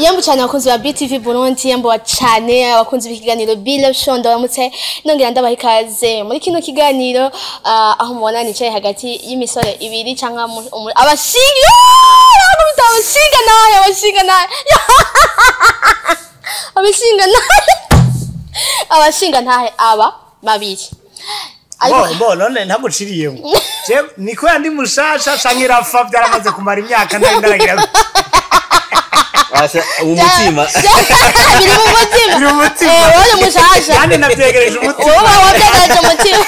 Yambu cyane abakunzi ba BTV Burundi, yambu cyane abakunzi b'ikiganiro biryoshe ndabamutse nongera ndabaha ikaze muri kino kiganiro aho mubona nicaye hagati y'imisore ibiri cyangwa abashinga ntahe aba babiri. Bo none ntaguciriyemo. Je niko yandi mushasha cangira fa byaramaze kumara imyaka ndaragira. Asa umutima. Biri mu mutima. Wale mushasha. Kandi navyegereje umutima. Wabyegereje umutima.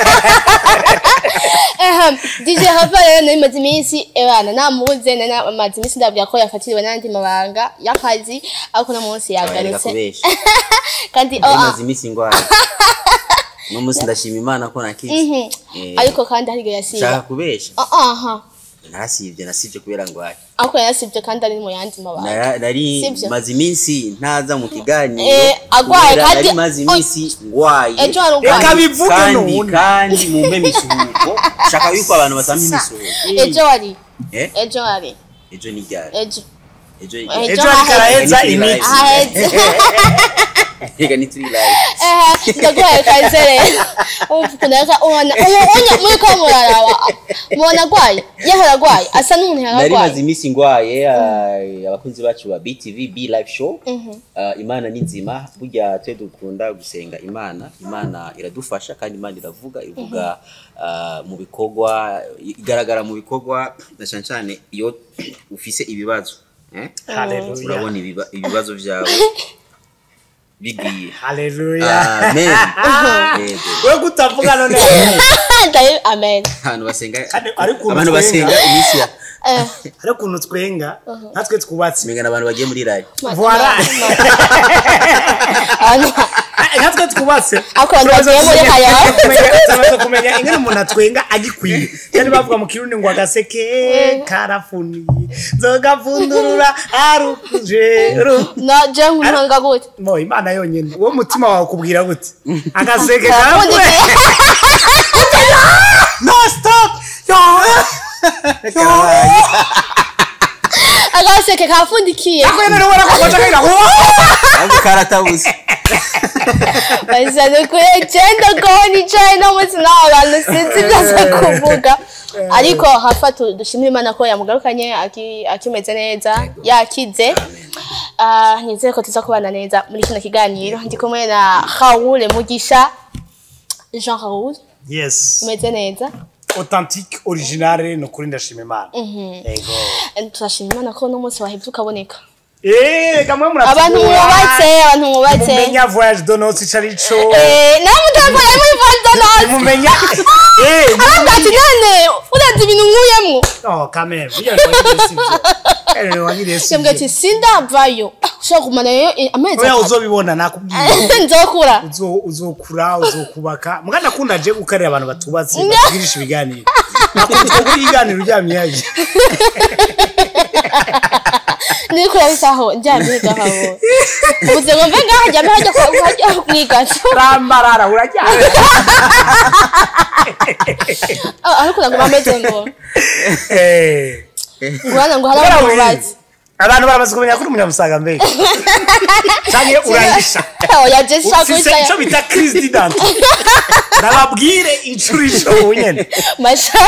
DJ Rafael n'imaze iminsi ebana namuze namaze iminsi ndabya ko yafatiriwe n'andi mabanga y'akazi ariko no munsi yagarutse. Kandi n'imaze iminsi ngwara. No musi ndashima Imana ko nakize. Ariko kandi hari yasiba. Shaka kubesha. Nasivye kubera ngwaye. Ako yasivye kandi ari mu yandi mabanga. Nari maze iminsi ntaza mu kiganiro. Agwaye kandi nari maze iminsi ngwaye. Reka bivuge none. Kandi mu mpemisuhuko. Shaka yuko abantu batampa imisuhuko. Ejo ari. Ejo ni ryari? Ejo karaheza imiti. Ega ni turi live. Ndagwaye kazere. Ufuneka ona muri ko muraraba. Mubona gwaye. Yahora gwaye. Asa n'umuntu yaragwaye. Nari maze iminsi ngwaye abakunzi bacu ba BTV B live show. Imana ni nzima burya twe dukunda gusenga Imana. Imana iradufasha kandi Imana iravuga ivuga mu bikorwa igaragara mu bikorwa cyane iyo ufise ibibazo. Hallelujah. Urabona ibibazo byawe bigiye. Hallelujah. Amen. Wewe gutavuga none. Amen. Abantu basenga imisi ya. Ariko kuntu twenga natwe twubatse. Menga abantu bagiye muri live. Voilà. Natwe twubatse. Abantu bagiye muri haya. Tumaze kumenya ingene umuntu atwenga agikwiye. Cyane bavuga mu kirundi ngo agaseke karafuni. Zogavundurura arukuje. Na jangu ntanga gute. Mo Imana yonyene. Wo mutima wawe kubwira gute? Agaseke karafuni. No stop. Agaseke kafundikiye. Akwene wora ko kagira ho. Andi karatabuze. Bazane kwegenda goni cyane muzi n'abantu sinzi byose kuvuga. Ariko hafatu dushimira Imana ko yamugarukanye akimeze neza yakize. Nizeye ko tuza kubana neza muri kino kiganiro. Ndi kumwe na RAOUL Mugisha. Jean RAOUL. Yes. Umeze neza. Authentique original no kuri ndashima Imana. Yego. Turashima Imana ko no munsi wahebye ukaboneka. Kamwe muratu. Abantu mubatse. Mumenya voyage de noces charicho. Namutamboye muri voyage de noces. Mumenya. Abati nane uranze ibintu nkuyemwo. Oh, quand même. Yambwiye ati sindavayo. Ushaka kumana amezi. Oya uzobibona nakubwiye. Nzokura. Uzokubaka. Muganda kunda je gukarira abantu batubatse bagirisha ibiganiro. Nakubwiye ko ibiganiro byamyaje. Niko yabisaho njyamye gahawo. Ubuze ngo mvenga hajya hajya kwigaza. Rambarara urajyana. Ariko ngo bameze ngo. Ngwana ngo haramu bazi. Abantu baramaze kumenya kuri umunyamusaga mbere. Cyane urangisha. Oya je shaka cyo bita crise d'identité. Nababwire icurisho unyene. Masha.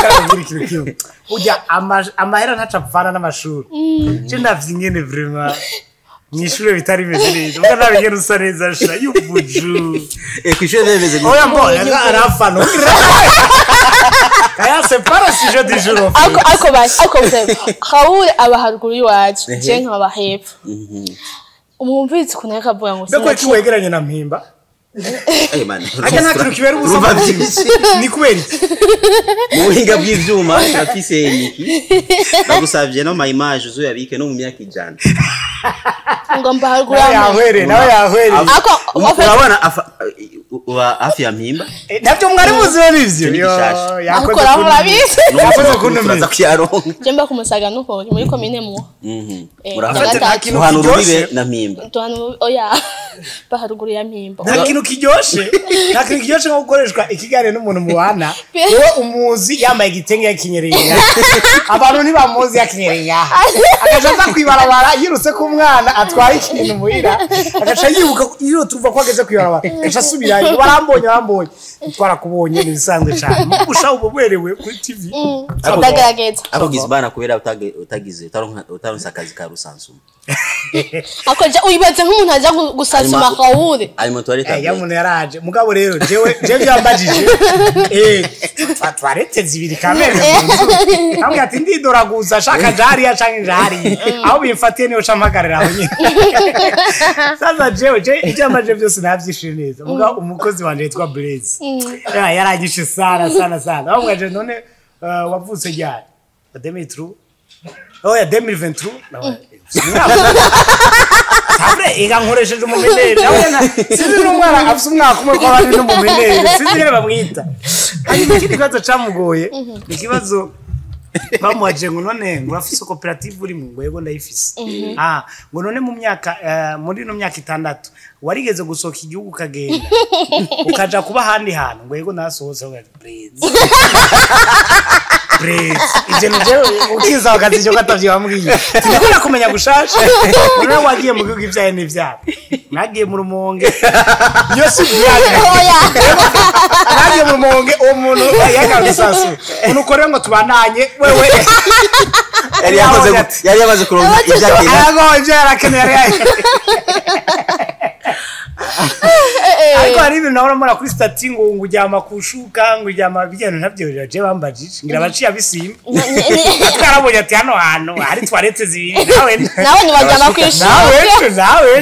Ujya amahera ntacapfana n'amashuri. Je ndavyingene vraiment. Nishure bitari meze neza. Uga nabigene usa neza sha yubuju. Kwishure bemeze neza. Oya mbona arafano. Aya c'est pas le sujet du jour. Ako RAOUL aba haruguru yiwacu. Je nkaba hepfo. Umumvitsi kunaka kavuga ngo Beko kiwegeranye na mpimba. Man. Aka ntakiro kibera ubusoma byinshi. Ni kubera iki? Mu buhinga bw'ivyuma afise niki. Bagusavye no ma image uzo yabike no mu myaka ijana. Ngo mba haruguru nawe yahwere. Ako urabona uba hafi ya mpimba. Nabyo mwari muziwe n'ivyo. Yakoze murabizi. Yakoze kunumeza kuyaronka. Jemba kumusaga nuko muri komine mu. Murafata Gatatu. hano rubibe na mpimba. Tuhano oya. baharuguru ya mpimbo nta kintu kiryoshe nko gukoreshwa ikiganiro n'umuntu mubana wowe umuzi yambaye igitenge yakinyereye abantu ntibamuzi yakinyereye agaca aza kwibarabara yirutse ko umwana atwaye ikintu muhira agaca yibuka iyo tuva ko ageze kwibarabara agaca asubirayo barambonye twarakubonye nibisanzwe cyane usha ubwerewe kuri TV ndagaragaza akugize bana kubera utagize utaronsa akazi ka rusansuma akoje uyibaze nk'umuntu aza gusansuma RAOUL ari mu toilette ya muntu yaraje mugabo rero jewe byambajije twarete zibiri kamere hamwe ati ndidoraguza shaka jari ya canke jari aho bimfatiye niyo camagarira aho nyine sasa jewe icyamaje byose navyishije neza mugabo umukozi wanje yitwa Blaze yaranyishe sana aho mwaje none wavutse ryari 2023 oya 2023 Sabre ega nkoresheje umumenere sinzi n'umwana afite umwaka umwe kwa bari n'umumenere sinzi rero bamwita hanyuma ikindi kibazo camugoye ikibazo bamuhaje ngo none ngo afise koperative uri mu ngwego ndayifise ngo none mu myaka muri no myaka 6 warigeze gusoka igihugu kagenda ukaja kuba handi hantu ngwego nasohose ngo Brez ije nje ukiza wakazi cyo katavye bambwiye tinakora kumenya gushasha none wagiye mu gihugu ivyaye n'ivyaye nagiye mu rumonge yo si byaje nagiye mu rumonge umuntu yakabisasu unukorera ngo tubandanye wewe yari yamaze kuronka ivyo yarakeneye ariko hari ibintu nahora mbona kuri stati ngo ujyama kushuka ngo ujyama bijyana ntabyo je bambajije ngira baciye abisimba twarabonye ati hano hari toilette zibiri nawe ni bajyama kwishuka nawe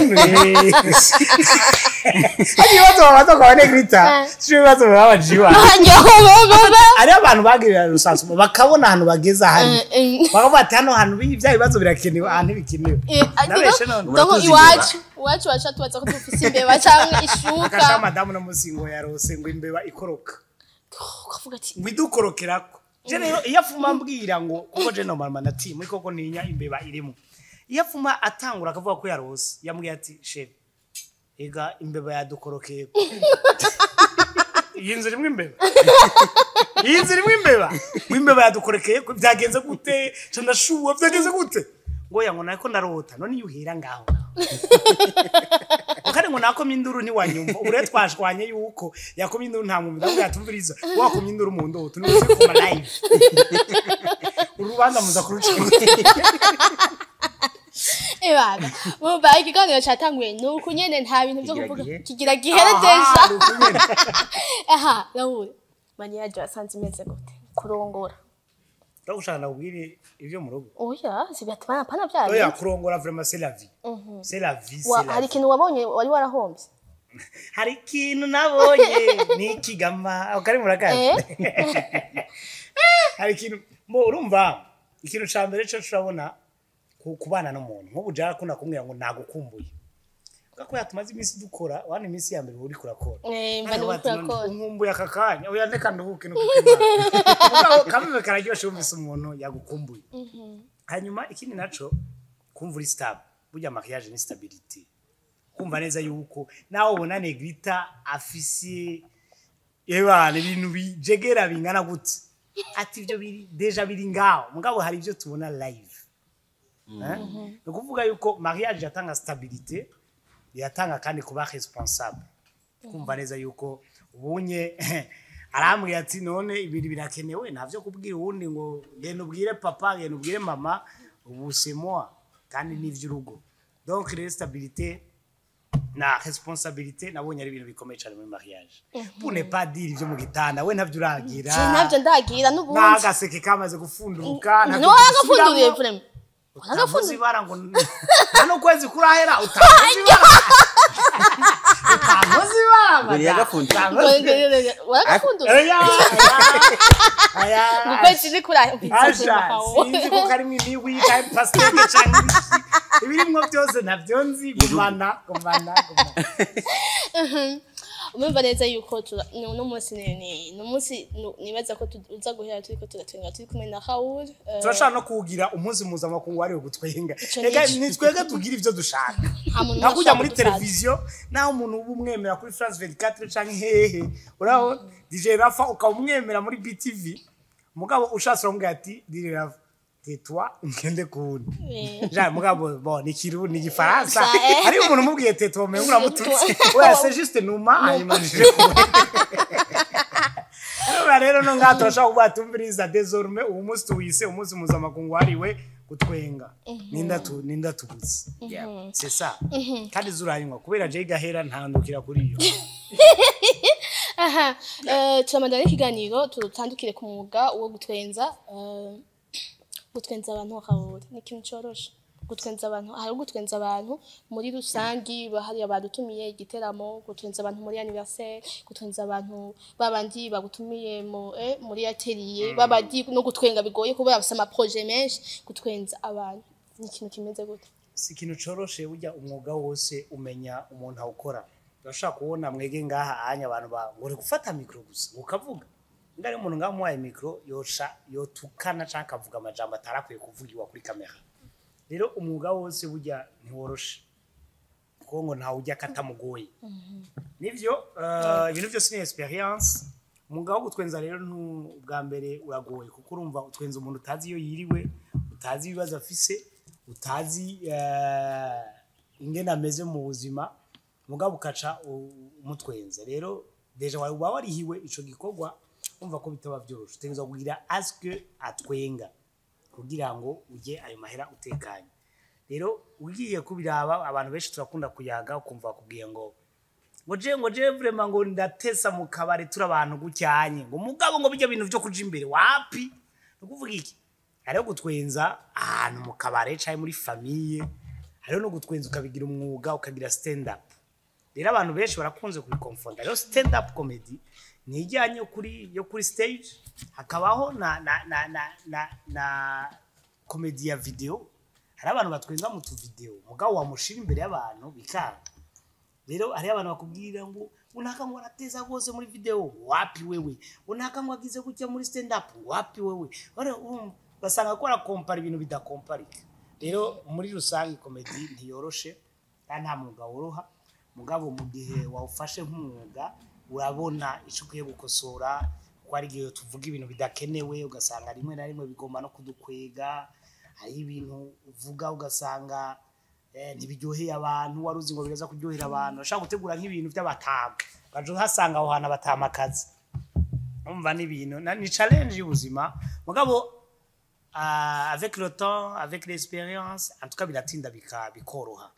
ibibazo babaza kwa negrita ibibazo babajiwa ari abantu bagirira rusanzwe bakabona ahantu bageza hano bakavuga ati hano hantu bya bibazo birakenewe ahantu bikenewe nabeshe none iwacu bashatubaza ko dufise imbeba cyangwa ishuka kasha madamu na musingo yarose ngo imbeba ikoroka ukavuga ati ngidukorokerako je rero iyo afuma mbwira ngo kuko je normal manati muri koko ninya imbeba irimo iyo afuma atangura akavuga ko yarose yambwiye ati chef ega imbeba yadukorokeye yinzira imwe imbeba yadukorokeye byagenze gute candashuwa byagenze gute ngo yango nako ndarota none yuhira ngaho ukari ngo nako minduru ni wanyumva ure twashwanye yuko yakomye induru nta muntu ndavuga yatumviriza wakomye induru mu ndoto niwe ku live urubanza muza kurucika ebana muba ikiganiro cyatanguye nuko nyene nta bintu byo kuvuga kigira gihereteja aha RAOUL maniyaje asanze imeze gute kurongora ndagushaka ubwire ivyo mu rugo oya sibyatwana pana byari oya kurongora vraiment c'est la vie c'est la vie hari ikintu wabonye wari warahombye hari ikintu nabonye ni kigama ukari murakaje hari ikintu mo urumva ikintu cyambere cyo turabona kubana n'umuntu nk'ubu jara kuna kumwira ngo nagukumbuye ko yatumaze iminsi dukora wana iminsi ya mbere uri kurakora mbani kurakora nkumbuye akakanya oya ndeka nduhuke no kukimana kamwe kararyoshe umvise umuntu yagukumbuye hanyuma ikindi naco kumvura stable burya maquillage ni stability kumva neza yuko nawe ubona negrita afisi ebana ibintu bijegera bingana gute ati ibyo biri deja biri ngaho mugabo hari ibyo tubona live no kuvuga yuko mariage yatanga stabilité yatanga kandi kuba responsable kumva neza yuko ubunye arambwiye ati none ibiri birakenewe navyo kubwira uwundi ngo genda ubwire papa genda ubwire mama ubu c'est moi kandi n'ivy'urugo donc la stabilité na responsabilité nabonye ari ibintu bikomeye cyane muri mariage pour ne pas dire ibyo mu gitanda we ntavyo uragira navyo ndagira n'ubundi nagaseke kamaze gufunduka no agafunduriye vraiment agafunzi barango hano kwezi kurahera utamuzi baba buri yagafundura aya ukwezi ni kurahera sinzi ko karimo imiwi cyane pasteke cyane ibirimo byose navyo nzi gumana umumva neza yuko no munsi nibaza ko tuza guhera turiko turatwenga turi kumwe na Raoul turashaka no kugira umunsi mpuzamakungu wariwe gutwenga ega nitwega tugira ivyo dushaka nakujya muri televiziyo naho umuntu ubumwemera kuri France 24 canke hehe uraho DJ Rafa ukamwemera muri BTV mugabo ushatse uramubwira ati DJ Rafa tetwa ngende kundi ja mugabo bon ni kirundi ni gifaransa ari umuntu mubwiye tetwa umenye uramututse oya c'est juste numa imagine rero no ngato turashaka kubatumviriza désormais uwo munsi tuwise umunsi mpuzamakungu wariwe gutwenga ninda tuguze c'est ça kandi zuranywa kubera je gahera ntandukira kuri iyo aha turamandana ikiganiro tutandukire ku mwuga wo gutwenza abantu Raoul ni ikintu cyoroshe gutwenza abantu hari gutwenza abantu muri rusangi bahari abadutumiye igiteramo gutwenza abantu muri anniversaire gutwenza abantu babandi bagutumiye muri atelier babandi no gutwenga bigoye kuba bafite ama projet menshi gutwenza abantu ni ikintu kimeze gute si ikintu coroshe burya umwuga wose umenya umuntu awukora urashaka kubona mwege ngaha anya abantu ngore gufata micro gusa ukavuga ngari umuntu ngamuhaye micro yotukana canka avuga amajambo atarakwiye kuvugiwa kuri kamera rero umwuga wose burya ntiworoshe kongo ntawe ujya katamugoye nivyo ibintu byose ni experience umwuga wo gutwenza rero bwa mbere uragoye kuko urumva utwenza umuntu utazi iyo yiriwe utazi ibibazo afise utazi ingena ameze mu buzima mugabo ukaca umutwenza rero deja waba warihiwe ico gikorwa umva ko bitaba byoroshe utegeza kugira aske atwenga kugira ngo uje ayo mahera utekanye rero ugiye kubiraba abantu benshi turakunda kuyaga ukumva kubwiye ngo je vraiment ngo ndatesa mu kabare turi abantu gucyanye ngo mugabo ngo bijya bintu byo kuja imbere wapi ukuvuga iki hariho gutwenza ahantu mu kabare caye muri famille hariho no gutwenza ukabigira umwuga ukagira stand up rero abantu benshi barakunze kubikonfonda rero stand up comedy nijyanye yo kuri stage hakabaho na comedy ya video hari abantu batwenza mu tu video mugabo wamushira imbere y'abantu bikanga rero hari abantu bakubwira ngo unaka ngo arateza gose muri video wapi wewe unaka ngo agize gutya muri stand up wapi wewe basanga ko arakompara ibintu bidakomparika rero muri rusange comedy ntiyoroshe kandi nta mwuga woroha mugabo mu gihe wawufashe nk'umwuga urabona ico ugiye gukosora ko ari gihe tuvuga ibintu bidakenewe ugasanga rimwe na rimwe bigomba no kudukwega hari ibintu uvuga ugasanga ntibiryoheye abantu waruzi ngo biraza kuryohera abantu ashaka gutegura nk'ibintu by'abataga baje hasanga aho hana batamakazi umva n'ibintu ni challenge y'ubuzima mugabo avec le temps avec l'expérience en tout cas biratinda bikoroha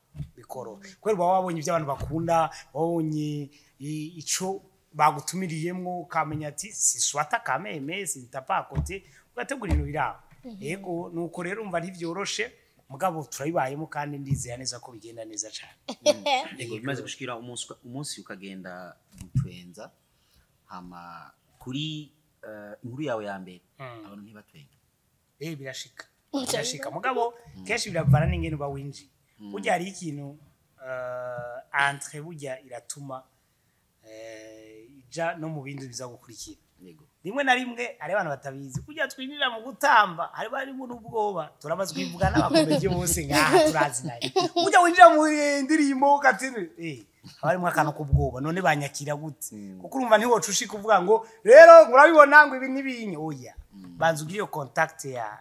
kwera wabonye ibyo abantu bakunda wabonye ico bagutumiriyemwo ukamenya ati si swata kameme sintapa akote ugategura ibintu biraho yego nuko rero umva ntivyoroshe mugabo turayibayemo kandi ndizeye neza ko bigenda neza cyane yego bimaze gushikira umunsi ukagenda gutwenza hama kuri inkuru yawe ya mbere abantu ntibatwenga birashika mugabo kenshi biravana n'ingene uba winjiye burya hari ikintu entre burya iratuma ija no mu bindi biza gukurikira rimwe na rimwe hari abantu batabizi burya twinjira mu gutamba hari bari mu ubwoba turamaze kwivuga n'abakomeje bose ngaha turazi nayo burya winjira mu ndirimbo gatini harimo akantu kubwoba none banyakira gute kuko urumva ntiwoca ushika uvuga ngo rero murabibona ngo ibi nibinye oya banza ugiye contact ya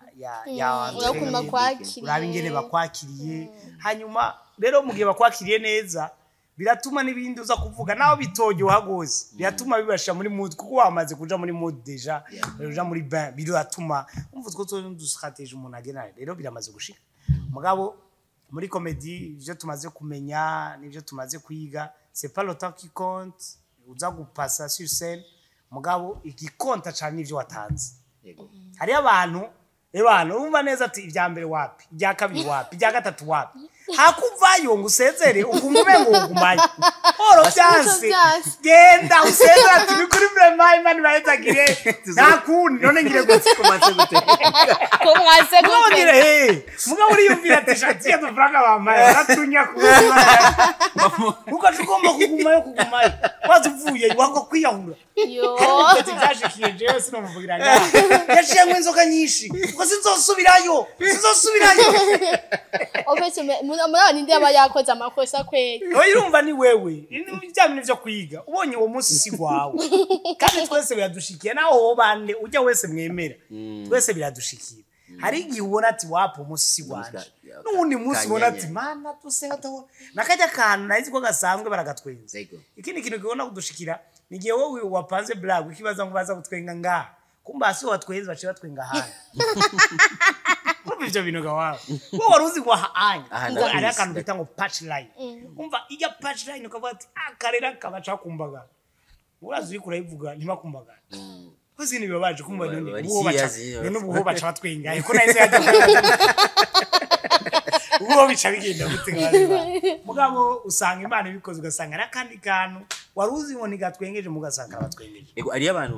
urabi ingene bakwakiriye hanyuma rero mu gihe bakwakiriye neza biratuma nibindi uza kuvuga naho bitoje uhagose biratuma bibasha muri mood kuko wamaze kuja muri mood deja uja muri bain biratuma umva two du strategie umuntu agena rero biramaze gushika mugabo muri comedy ivyo tumaze kumenya nivyo tumaze kwiga c'est pas le temps qui compte uza gupasa sur scène mugabo igikonta cyane nivyo watanze hari abantu urumva neza ati ibya mbere wapi ibya kabiri wapi ibya gatatu wapi hakuvayo ngo usezere ukumve ngo ugumaye Oro byanse genda usenda ati bikuri vraiment Imana bayitagire nakundi none ngire gutse Komanse gute? ko mwase gute ngire mugabo uriyumvira ati shati ya dufranga bamaye baratunya uko tugomba kugumayo wazuvuye wako kwiyahura yo ati byashikiye jewe sinomuvugira yaciye inzoka nyinshi uko sinzosubirayo ofese murana ndi aba yakoze amakosa kweli urumva ni wewe ibyamini byo kwiga ubonye uwo munsi si gwawe kandi twese biradushikiye naho bande ujya wese mwemera twese biradushikiye hari igihe ubona ati wapo umunsi si gwanje n'ubundi munsi ubona ati mana tusenga taho nakajya kantu nahizi ko gasanzwe baragatwenza ikindi kintu kibona kudushikira ni gihe wowe wapanze blague ikibaza ngo baza gutwenga ngaha kumba hasi watwenza bace batwenga hano ivyo bintu gawawe wo waruzi kwa hanya ari akantu bita ngo punchline umva ijya punchline ukavuga ati akarera kabaca kumbaga urazi uriko urayivuga ntibakumbaga kozi ni bibabaje kumva none uwo baca batwenga ariko nahise yajya uwo bica bigenda gutega mugabo usanga Imana ibikoze ugasanga nakandi kantu waruzi ngo nigatwengeje mugasanga batwengeje ego ari abantu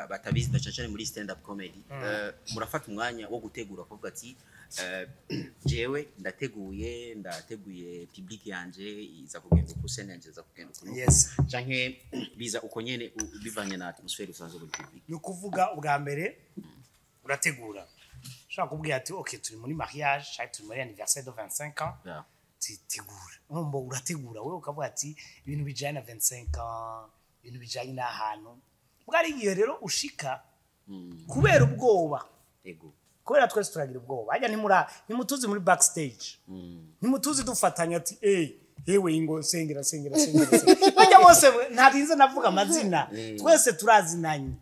batabizi ndacacane muri stand up comedy murafata umwanya wo gutegura kuvuga ati jewe ndateguye public yanje iza kugenda ku scene yanje iza kugenda kuno yes canke biza uko nyene bivanye na atmosphere usanzwe muri public no kuvuga ubwa mbere urategura shaka kubwira ati okay turi muri mariage cyangwa turi muri anniversaire de 25 ans tegura umbo urategura wewe ukavuga ati ibintu bijanye na 25 ans ibintu bijanye n'ahantu bwari igihe rero ushika kubera ubwoba ego kubera twese turagira ubwoba ajya ntimutuzi muri backstage ntimutuzi dufatanya ati yewe ingo sengera bajya bose ntarinze navuga amazina twese turazinanye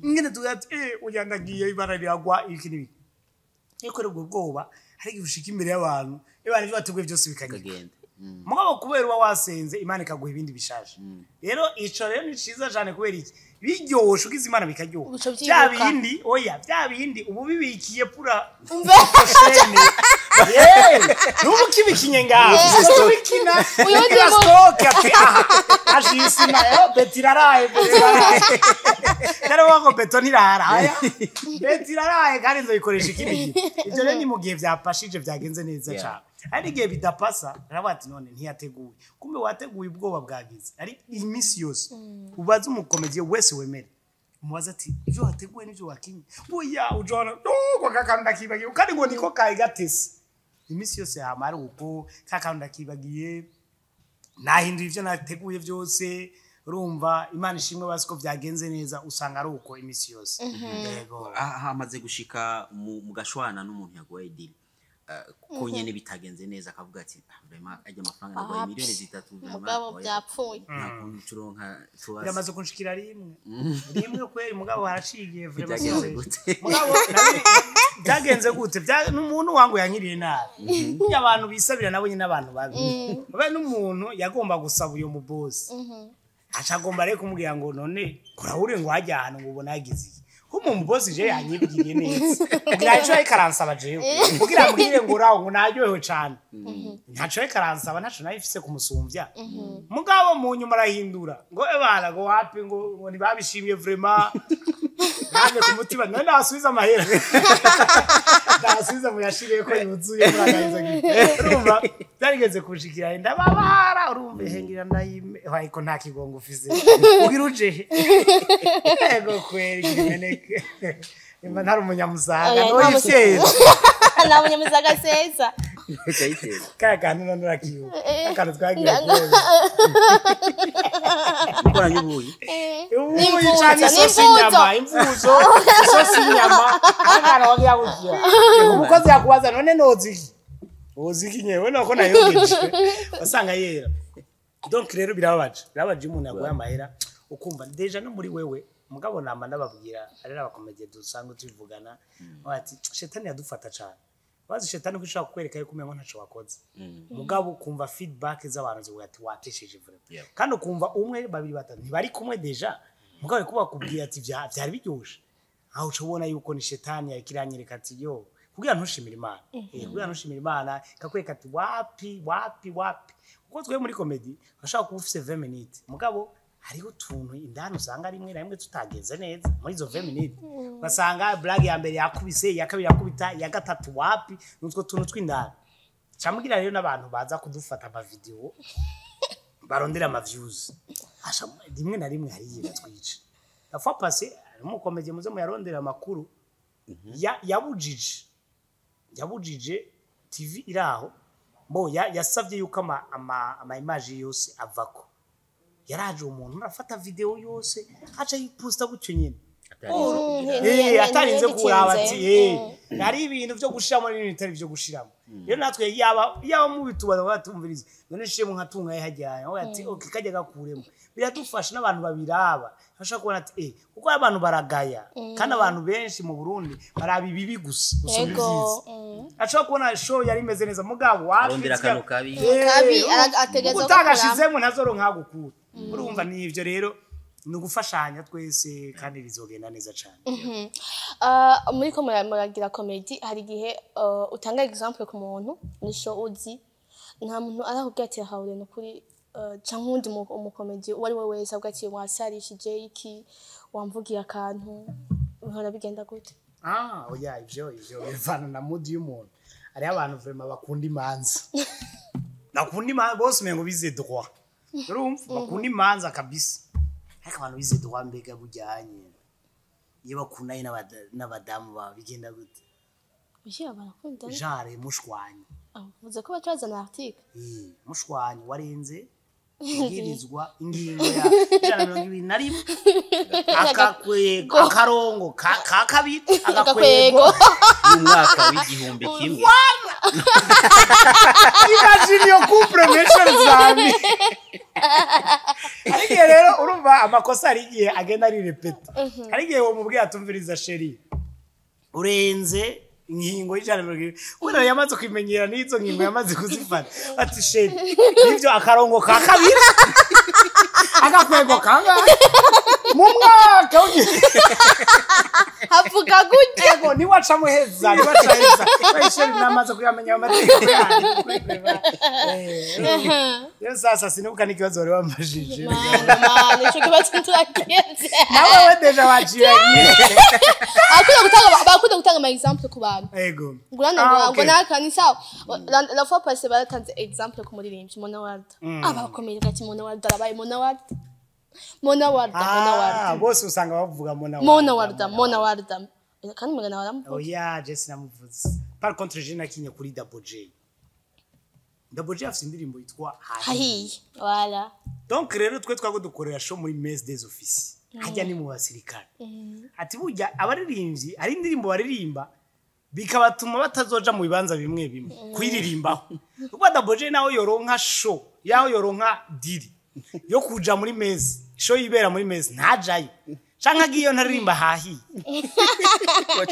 ngene tugira ati uyandagiye ibara ryagwa iki nibi iko rero ubwoba hari gihushika imbere y'abantu ibana byo bateguye byose bikagenda mugabo kubera uba wasenze Imana ikaguha ibindi bishaje rero ico rero ni ciza cyane kubera iki biryoshe ugize Imana bikaryoha bya bindi ubu bibikiye pura nubu kibikinye ngaho bikina uyongera stock ati ashishima betiraraye wako beton irara betiraraye kandi nzoyikoresha ikindi ibyo rero ni mu gihe byapashije byagenze neza cyane ari gihe bidapasa narabati none ntiyateguye kumbe wateguye ubwoba bwagize ari iminsi yose ubaza umukomediye wese wemera umubaza ati ibyo wateguye n'ibyo wakinye buya ujona ko kakanda kibagiye kandi ngo niko kai gatese iminsi yose hamara uko kakanda kibagiye nahinduye ibyo nateguye byose urumva Imana ishimwe basiko byagenze neza usanga ari uko iminsi yose yego hamaze gushika mu gashwana n'umuntu yagoye deal ko nyene bitagenze neza akavuga ati vraiment ajya amafaranga nagoye miliyoni 3 mugabo byapfuye turonka yamaze kunshikira rimwe kweri mugabo harashigiye vraiment mugabo byagenze gute n'umuntu wangu yankiriye nabi y'abantu bisabira nabo nyine abantu babi babe n'umuntu yagomba gusaba uyo mu boss acagomba rero kumubwira ngo none kurahure ngo hajya ahantu ngo ubona yagize mu boss je yanyibwiye neza kugira ico ikaransaba jewe kugira mbwire ngo rawo ngo naryohewe cyane ntaco ikaransaba ntaco nayifise kumusumvya mugabo mu nyuma arahindura ngo ebana ngo wapi ngo ntibabishimye vraiment nane ku mutima none asubiza amahera ndasubiza mu yashiriye ko yuzuye muragahiza urumva byarigeze kushikira ndababara urumva hengira ndayime ariko nta kigongo ufise ugira uje ego kweri gimeneke imba ntari umunyamusaga no yifyeza na munyamusaga sesa kakantu none rakiyo akantu twagiye ukora nyubuyi ubuyi cyane sosi nyama imvuzo sosi nyama akana wagira gutya umukozi yakubaza none noziki nyewe nako nayogeje wasanga yera donc rero birabaje umuntu yaguye amahera ukumva deja no muri wewe mugabo nama ndababwira arera abakomediye dusanga tuvugana bati shetani yadufata cyane bazi shetani kwishaka kwereka yuko umengo ntaco wakoze mugabo kumva feedback z'abantu zivuga ati watesheje vraiment kandi ukumva umwe babiri batatu ntibari kumwe deja mugabo kuba kubwira ati byari biryoshe aho ucubona yuko ni shetani yakiranyereka ati yo kugira ntushimira Imana kugira ntushimira Imana kakwereka ati wapi kuko twe muri comedy bashaka kuba ufise 20 minutes mugabo hariho tuntu indani usanga rimwe na rimwe tutageze neza muri izo 20 minutes basanga blague ya mbere yakubise ya kabiri yakubita ya gatatu wapi nutwo tuntu tw'indani camugira rero n'abantu baza kudufata ama video barondera ama views asha rimwe na rimwe hari yira twica la fois passée mu comedy muze mu yarondera amakuru yabujije TV iraho bo yasavye yuko ama image yose avako yaraje umuntu arafata video yose aca yiposta gutyo nyene atarinze kuraba ati ari ibintu byo gushiramo n'ibintu byo gushiramo rero natwe yaba mu bitubaza batumviriza none shemu nkatunga yahajyanye aho ati okay kajya gakuremo biradufasha n'abantu babiraba bashaka kubona ati kuko abantu baragaya kandi abantu benshi mu Burundi barabi bibi gusa usubiriza acha kubona show yari imeze neza mugabo arondera kanu kabi ategeza utagashizemo ntazoro nkagukura urumva nivyo rero nugufashanya twese kandi bizogenda neza cyane muri ko muragira comedy hari gihe utanga example ku muntu ni show uzi nta muntu arakubwira ati hawure no kuri cyangwa undi mu comedy wari we wese abwa ati wasarishije iki wamvugiye akantu uhora bigenda gute oya ivyo bivana na mood y'umuntu ari abantu vraiment bakunda imanza nakunda imanza bose mengo bize droit urumva bakunda imanza kabisa ariko abantu bize droit mbega bujyanye iyo bakundaye n'abadamu ba bigenda gute ushira barakunda jare mushwanyi uvuze ko batazana article mushwanyi warenze ngirizwa ingingo ya 121 akakwego akarongo kakabiri agakwego y'umwaka w'igihumbi kimwe imagine yo couple mention zami ariko rero urumva amakosa ari gihe agenda ari repeat ari gihe wo mubwiye atumviriza sheri urenze ingingo y'ijana ubona yamaze kwimenyera n'izo ngingo yamaze kuzifata ati sheri nivyo akarongo ka kabiri agakwego kanga mu mwaka havuga gute ego ni waca muheza sheri namaze kuyamenya amategeko yanyu sasa sinuka n'ikibazo wari wambajije nico kibazo turakiyenze nawe wedeja waciye bakunda gutanga ama example ku bantu ego ngurana ngo nakani sawa la fois passée baratanze example ku muririmbyi Monaward abakomeye gati Monaward arabaye Monaward bose usanga bavuga Monaward kandi mugana waramuvuga oya Jesse namuvuze par contre je nakinye kuri Double J afite indirimbo yitwa hahiye wala donc rero twe twago dukorera show muri MESSE des offices hajya ni mu basirikare ati burya abaririmbyi ari indirimbo baririmba bikabatuma batazoja mu bibanza bimwe kwiririmbaho kuko Double J naho yoronka show yaho yoronka diri yo kuja muri MESSE show yibera muri MESSE ntajayo canka giyo ntaririmba hahi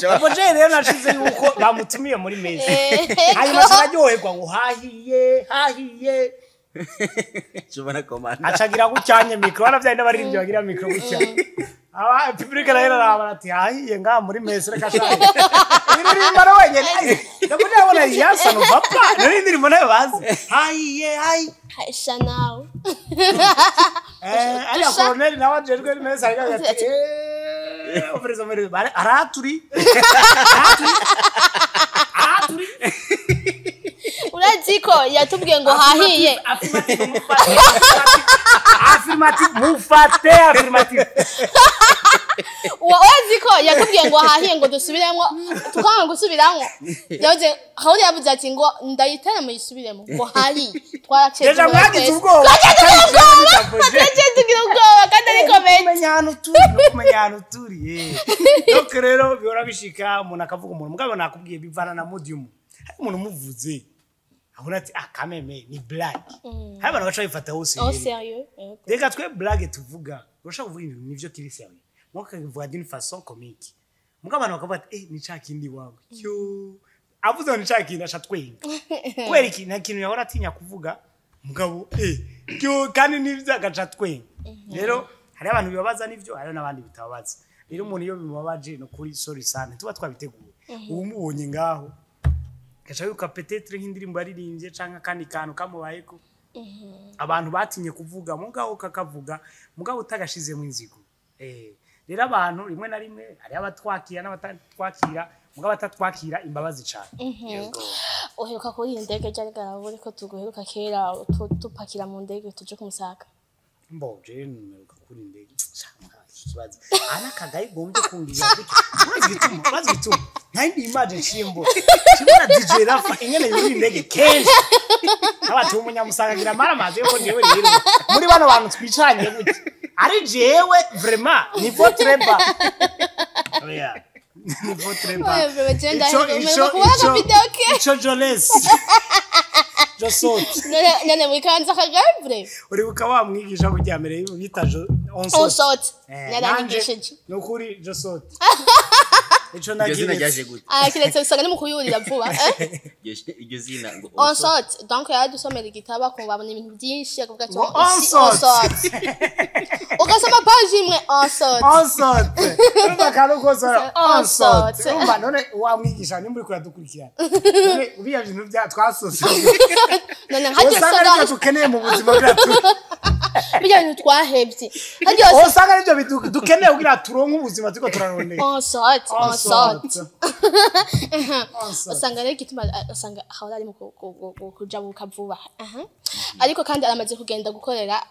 Double J rero nashize yuko bamutumiye muri MESSE hanyuma sararyoherwa ngo hahiye Chubana komanda acagira gucyanye micro baravyaye n'abaririmbyi bagira micro gucya aba public rero ati hahiye nga muri MESSE reka shaye indirimbo nawe nyene Double abona yasa no papa nari indirimbo nayo bazi hahiye haisha nawe ali colonel nawe jerwe MESSE ariko ati ofrezo mere arahaturiye uraziko yatubwiye ngo hahiye affirmative mufate uraziko yakubwiye ngo hahiye ngo dusubiremo tukanga gusubiramo yavuze aho yavuze ati ngo ndayitera mu yisubiremo ngo hahiye twaraceje deja mwagize ubwoba kandi ari comment kumenya hano turi donc rero bihora bishika umuntu akavuga umuntu mugabo nakubwiye bivana na medium hari umuntu umuvuze abona ati kameme ni blague hari abantu bacha bifata hose sérieux reka twe blague tuvuga urashaka kuvuga ibintu nivyo kiri sérieux mwaka bivuga d'une façon comique mugabo abantu bakavuga ati ni cakindi wawe cyo avuze ni cakindi ashatwenga kweri iki nta kintu yahora atinya kuvuga mugabo cyo kandi nivyo agacatwenga rero hari abantu bibabaza nivyo hari n'abandi bitababaza rero umuntu iyo bimubabaje no kuri sorry sana tuba twabiteguye umubonye ngaho gacha yuka peut-être nk'indirimbo yaririmbye canka kandi kantu kamubayeko abantu batinye kuvuga mugabo kakavuga mugabo utagashize mu inzigo rero abantu rimwe na rimwe hari abatwakira n'abatatwakira mugabo atatwakira imbabazi cyane uheruka kuri iyi ndege ryarigaraho ariko tuguheruka kera tupakira mu ndege tuje kumusaka mbo je numeruka kuri indege kibazo ana kagaye gombye kungira bazi gituma nandi imagine chimbo chimona DJ Rafa ingene yuri ndege kenshi abatu umunyamusangira maramaze yuko jewe rero muri bano bantu twicanye gute ari jewe vraiment ni votre bas oya ni votre bas ico Jones je saute none wikanza kagabre uri ukaba mwigisha kuryamere bita on saute narangishije nukuri je saute ico nagiye gute kiretse usanga ni mukuyurira vuba iryo zina ngo on saute donc yadusomera igitaba kumva ibintu byinshi akavuga ati on saute ugasoma page imwe on saute urumva kandi ukoza on saute urumva none wamwigisha nimba uri kuradukurikirana none ubiya bintu bya twasose none hajye usanga dukeneye mu buzima bwacu bijya bintu twahebye usanga aribyo dukeneye kugira turonke ubuzima turiko turarondera on saute usanga rero gituma usanga hahora ari mu kujabuka vuba ariko kandi aramaze kugenda gukorera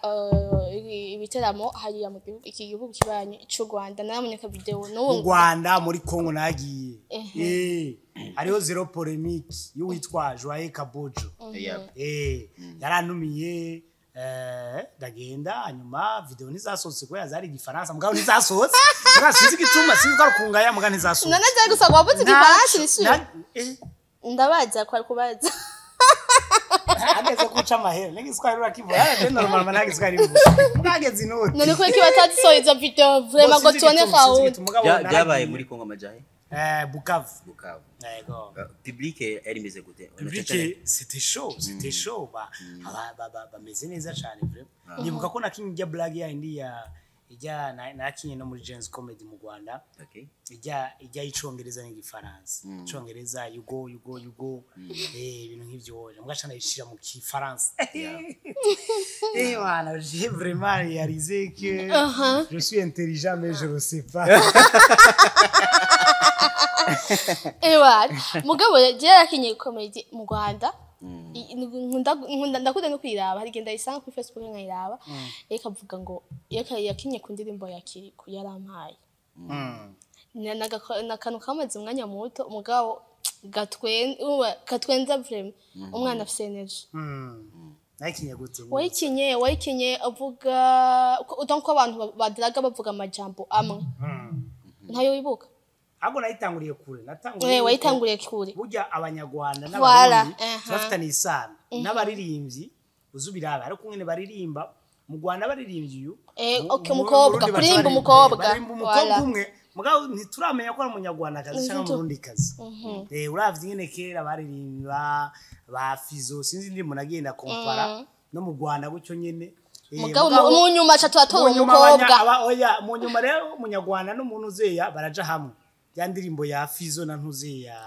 ibiteramo hariya mu gihugu iki gihugu kibanye cy'u Rwanda naramunyeka video mu Rwanda muri Kongo nagiye hariho zero polemique y'uwitwa Joye Kabojo yaranumiye ndagenda hanyuma video nizasohotse ko yazari igifaransa mugabo nizasohotse sinzi gituma sinzi ko kungaya muga nizasohotse none nzaye gusa wabuze igifaransa risura ndabaza kwa kubaza ageze kuca amahera n'igiswahili urakivura ari normal manage iswahili mugageze inoti none ko kibatati so izo video vraiment go tone kawo byabaye muri Kongo majaye Bukavu yego public elle mise gute public c'était chaud bameze neza cyane vraiment nibuka ko nakinye blague ya indi ijya nakinye no muri Gens Comedy mu Rwanda ijya icongereza n'igifaransa icongereza yugo ibintu nk'ivyo mugashana yishira mu kifaransa voilà j'ai vraiment réalisé que je suis intelligent mais je le sais pas mugabo yarakinye comedy mu Rwanda ndakunda no kwiraba hari genda isanga kuri Facebook nkayiraba ikavuga ngo yakinye ku ndirimbo ya Kuri yarampaye nakanu kamaze umwanya muto mugabo gatwenza vraiment umwana afite energy nakinye gute wayikinye avuga donc abantu badiraga bavuga amajambo amwe ntayo wibuka ahubwo nayitanguriye kure wayitanguriye kure burya abanyarwanda n'abarundi bafitanye isano n'abaririmbyi uzubiraba ariko ngene baririmba mu Rwanda baririmbye uyu umukobwa kuririmba umukobwa umwe mugabo ntituramenya ko ari umunyarwandakazi cyangwa umurundikazi uravye ngene kera baririmba ba Fizo sinzi ndi munagenda kompara no mu Rwanda gucyo nyene mugabo mu nyuma cha twatora umukobwa oya mu nyuma rero umunyarwanda n'umuntu uzeya baraja hamwe ya ndirimbo ya Fizo na ntuzeya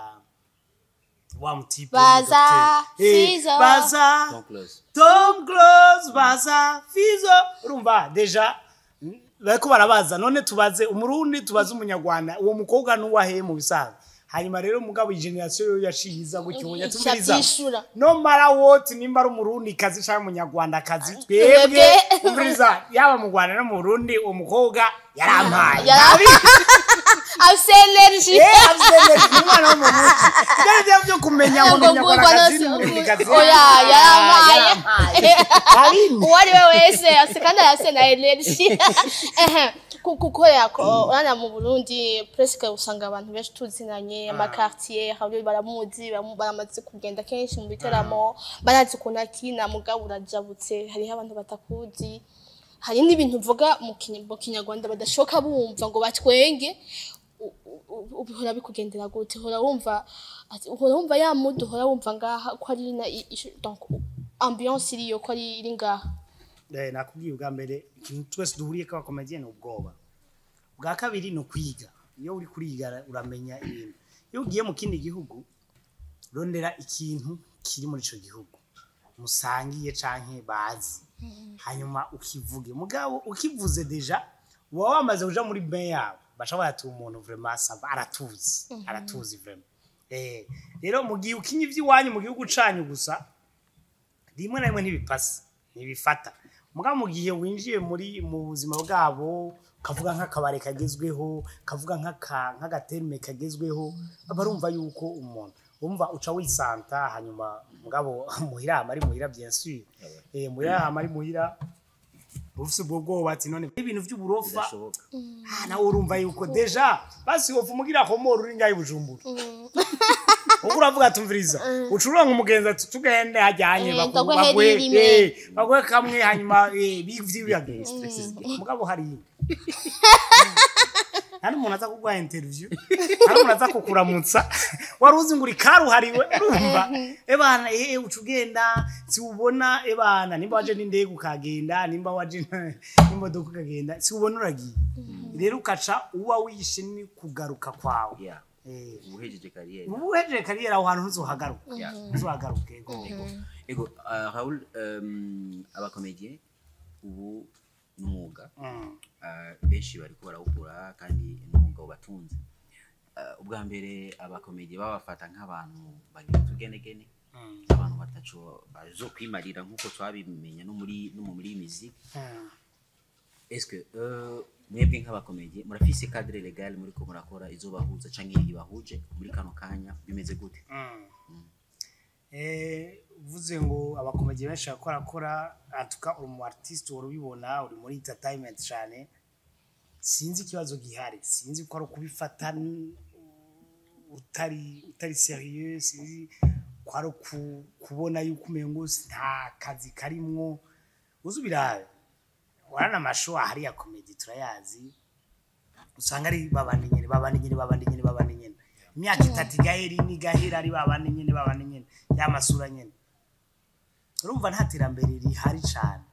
wa mutipe baza Fizo baza Tom Close baza Fizo urumva deja bariko barabaza none tubaze umurundi tubaze umunyarwanda uwo mukobwa nuwahe mu bisaza hanyuma rero mugabo generation yashiza gucyunya tumiriza no mara what nimba ari umurundi kazi cyangwa umunyarwanda kazi twebwe umuriza yaba mu Rwanda no mu Burundi uwo mukobwa yarampaye Absenergy umwana wo mu muti ibyo byo kumenya ngo umunyarwanda oya yarampaye uwari we wese asikanda yase na energy kuko yako urana mu Burundi presque usanga abantu benshi tuzinanye ama quartier habyo baramuzi baramaze kugenda kenshi mu biteramo barazi kunakina mugabo urajabutse hari abantu batakuzi hari n'ibintu uvuga mu kinyarwanda badashoka bumva ngo batwenge uhora bikugendera gute uhora wumva ya mood uhora wumva ngaha ko ari donc ambiance iriyo ko ari ngaha nakubwiye ubwa mbere ikintu twese duhuriye ko abakomedienne ubwoba bwa kabiri no kwiga iyo uri kuriga uramenya ibintu iyo ugiye mu kindi gihugu rondera ikintu kiri muri ico gihugu musangiye canke bazi hanyuma ukivuge mugabo ukivuze deja uba wamaze kuja muri bain yabo baca bayatuma umuntu vraiment sava aratuzi vraiment rero mu gihe ukinye ivy'iwanyu mu gihugu canyu gusa rimwe na rimwe ntibifata mugabo mu gihe winjiye mu buzima bwabo kavuga nk'akabare kagezweho kavuga nk'agaterme kagezweho barumva yuko umuntu umva uca wisanta hanyuma mugabo muhira amari muhira bien sûr muhira amari muhira ufise ubwo ati none ibintu vy'uburofa nawe urumva yuko deja basi wofu mugira komoro uri ngayi Bujumbura uravuga tumviriza ucurura nk'umugenza tugende hajyanye bagwe kamwe hanyuma bivyibiyaga mugabo hari hari umuntu aza kugwa interview hari umuntu aza kukuramutsa waruzi nguri karuhariwe urumva ebana ucugenda si ubona ebana nimba waje n'indege ukagenda nimba waje n'imodoka ukagenda si ubona uragiye rero ukaca uba wishe ni kugaruka kwawe ubuhejeje kariyeri aho hantu ntuzohagaruka ego Raoul abakomediye ubu n'umwuga benshi bariko barawukora kandi n'umwuga ubatunze ubwa mbere abakomediye babafata nk'abantu bagira utugenegene abantu bataco bazokwimarira nk'uko twabimenya no muri musique est-ce que mwebwe nk'abakomediye murafise cadre legal muri ko murakora izobahuza canke ibahuje muri kano kanya bimeze gute vuze ngo abakomediye benshi bakora atuka uri mu artiste urubibona uri muri entertainment cyane sinzi ikibazo gihari sinzi ko ari kubifata utari serieux sinzi ko ari kubona yuko umengo nta kazi karimwo uzubirabe warana amasho ahari ya comedy turayazi usanga ari babandi nyene imyaka itatu gaheri ni gahera ari babandi nyene yamasura nyene urumva nta terambere rihari cyane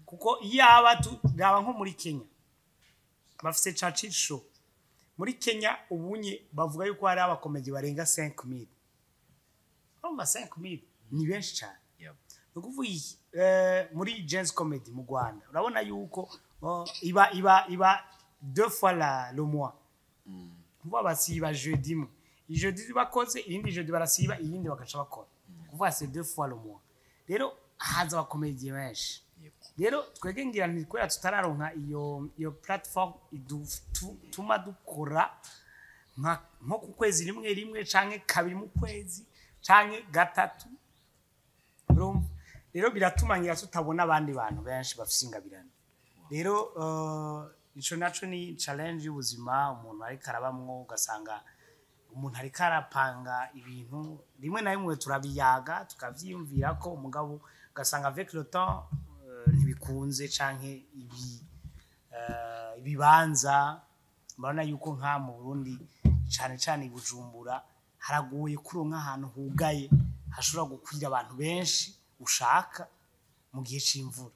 kuko yaba turaba nko muri Kenya bafise church show muri Kenya ubunye bavuga yuko hari abakomedi barenga 5000 urumva 5000 ni benshi cyane ukuvuga muri jazz comedy mu Rwanda urabona yuko iba deux fois le mois kuva basiba jeudi mu jeudi bakoze indi jeudi barasiba iyindi bakaca bakora kuva c'est deux fois le mois rero haza abakomedi benshi rero twege ngira ntikwera tutararonka iyo platform tuma dukora nko ku kwezi rimwe canke kabiri mu kwezi canke gatatu rero biratuma ngira tutabona abandi bantu benshi bafise ingabirano rero ico naco ni challenge y'ubuzima umuntu ari karabamwo ugasanga umuntu ari karapanga ibintu rimwe na rimwe turabiyaga tukavyiyumvira ko umugabo ugasanga avec le temps ntibikunze canke ibibanza mbona yuko nka mu Burundi cane Bujumbura haragoye kuronka ahantu hugaye hashobora gukwira abantu benshi ushaka mu gihe c'imvura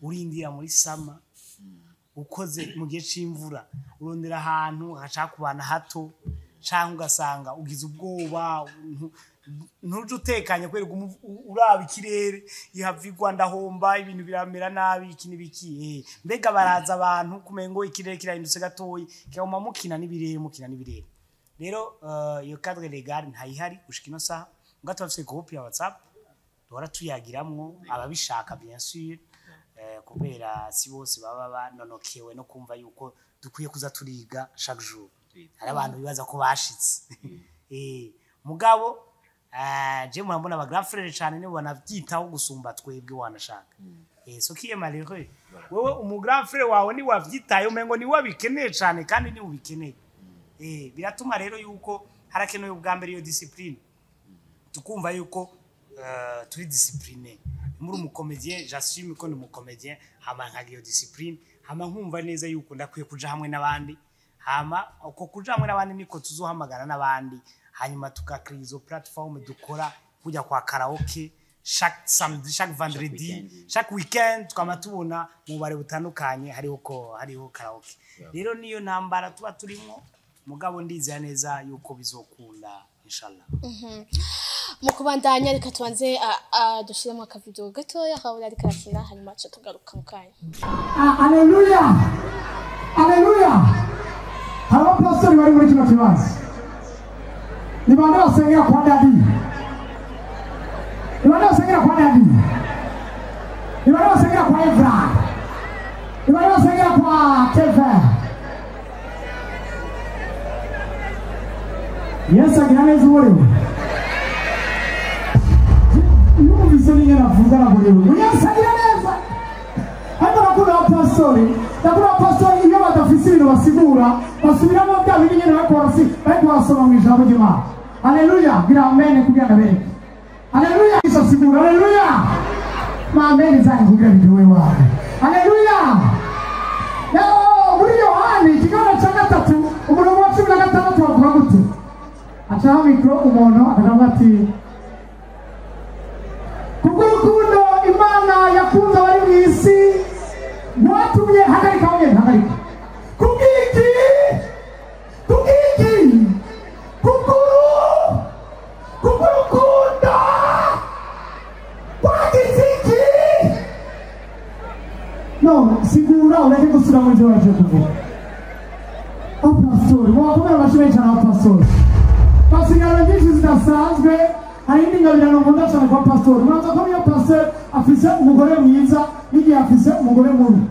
urindira muri sama ukoze mu gihe c'imvura urondera ahantu hashaka kubana hato canke ugasanga ugize ubwoba ntuje utekanye kwereka uraba ikirere ihavigwa ndahomba ibintu biramera nabi ikini biki mbega baraza abantu kumengo ikirere kirahindutse gatoyi cyangwa mukina n'ibirere rero iyo cadre legal ntayihari gushika ino saha ngato bafise groupe ya WhatsApp duhora tuyagiramwo ababishaka bien sûr kubera si bose baba banonokewe no kumva yuko dukwiye kuza turiga chaque jour hari abantu bibaza ko bashitse mugabo je murambona aba grand frère cyane nibo banavyitaho gusumba twebwe wanashaka so kiye malheureux wewe umu grand frère wawe ni wavyitaye umengo ni wabikeneye cyane kandi ni ubikeneye biratuma rero yuko harakenewe ubwa mbere iyo discipline tukumva yuko turi discipline muri umukomedien j'assume ko ni umukomedien hama nkagiyo discipline hama nkumva neza yuko ndakwiye kuja hamwe n'abandi hama uko kuja hamwe n'abandi niko tuzohamagara n'abandi hanyuma tukakriza izo platform dukora kujya kwa karaoke chaque samedi chaque vendredi chaque weekend tukama tubona mu bare butandukanye hariho karaoke rero niyo ntambara tuba turimo mugabo ndizera neza yuko bizokunda inshallah. Mu kubandanya reka tubanze dushiremo akavideo gatoya Raoul ariko arakina hanyuma cyo tugaruka mu kanya. Haleluya haleluya. Haba pastor bari muri kino kibanza ni bande basengera kwa dadi, ni bande basengera kwa dadi, ni bande basengera kwa Evra, ni bande basengera kwa Kevin. Yes, agira neza uburewe yumvise ninge navuga na burewe. Yes, agira neza. Hano nakuna pastori, nakuna pastori iyo badafise ibintu basigura basubiramo bya bindi nyene bariko basoma mu ijambo ry'Imana. Haleluya, gira amen kugira ndabere. Haleluya, isasigura. Haleluya, amen zangu kugira ndiwe wawe. Haleluya. Muri Yohani ikiganiro cya gatatu umurongo wa 16 bavuga gute? Acha mikro umuntu akavuga ati kuko urukundo Imana yakunze abari mu isi rwatumye hagarika kubwiki kukurukunda kwagize iki? No, sigura ureke gusura mu byo waje kuvuga. Pastor, wakomera abashimye cyane pastor. Pasigara nyinshi zidasanzwe hari indi ngabirano nkunda cyane kwa pastor. Muraza ko iyo pastor afise umugore mwiza n'igihe afise umugore mubi.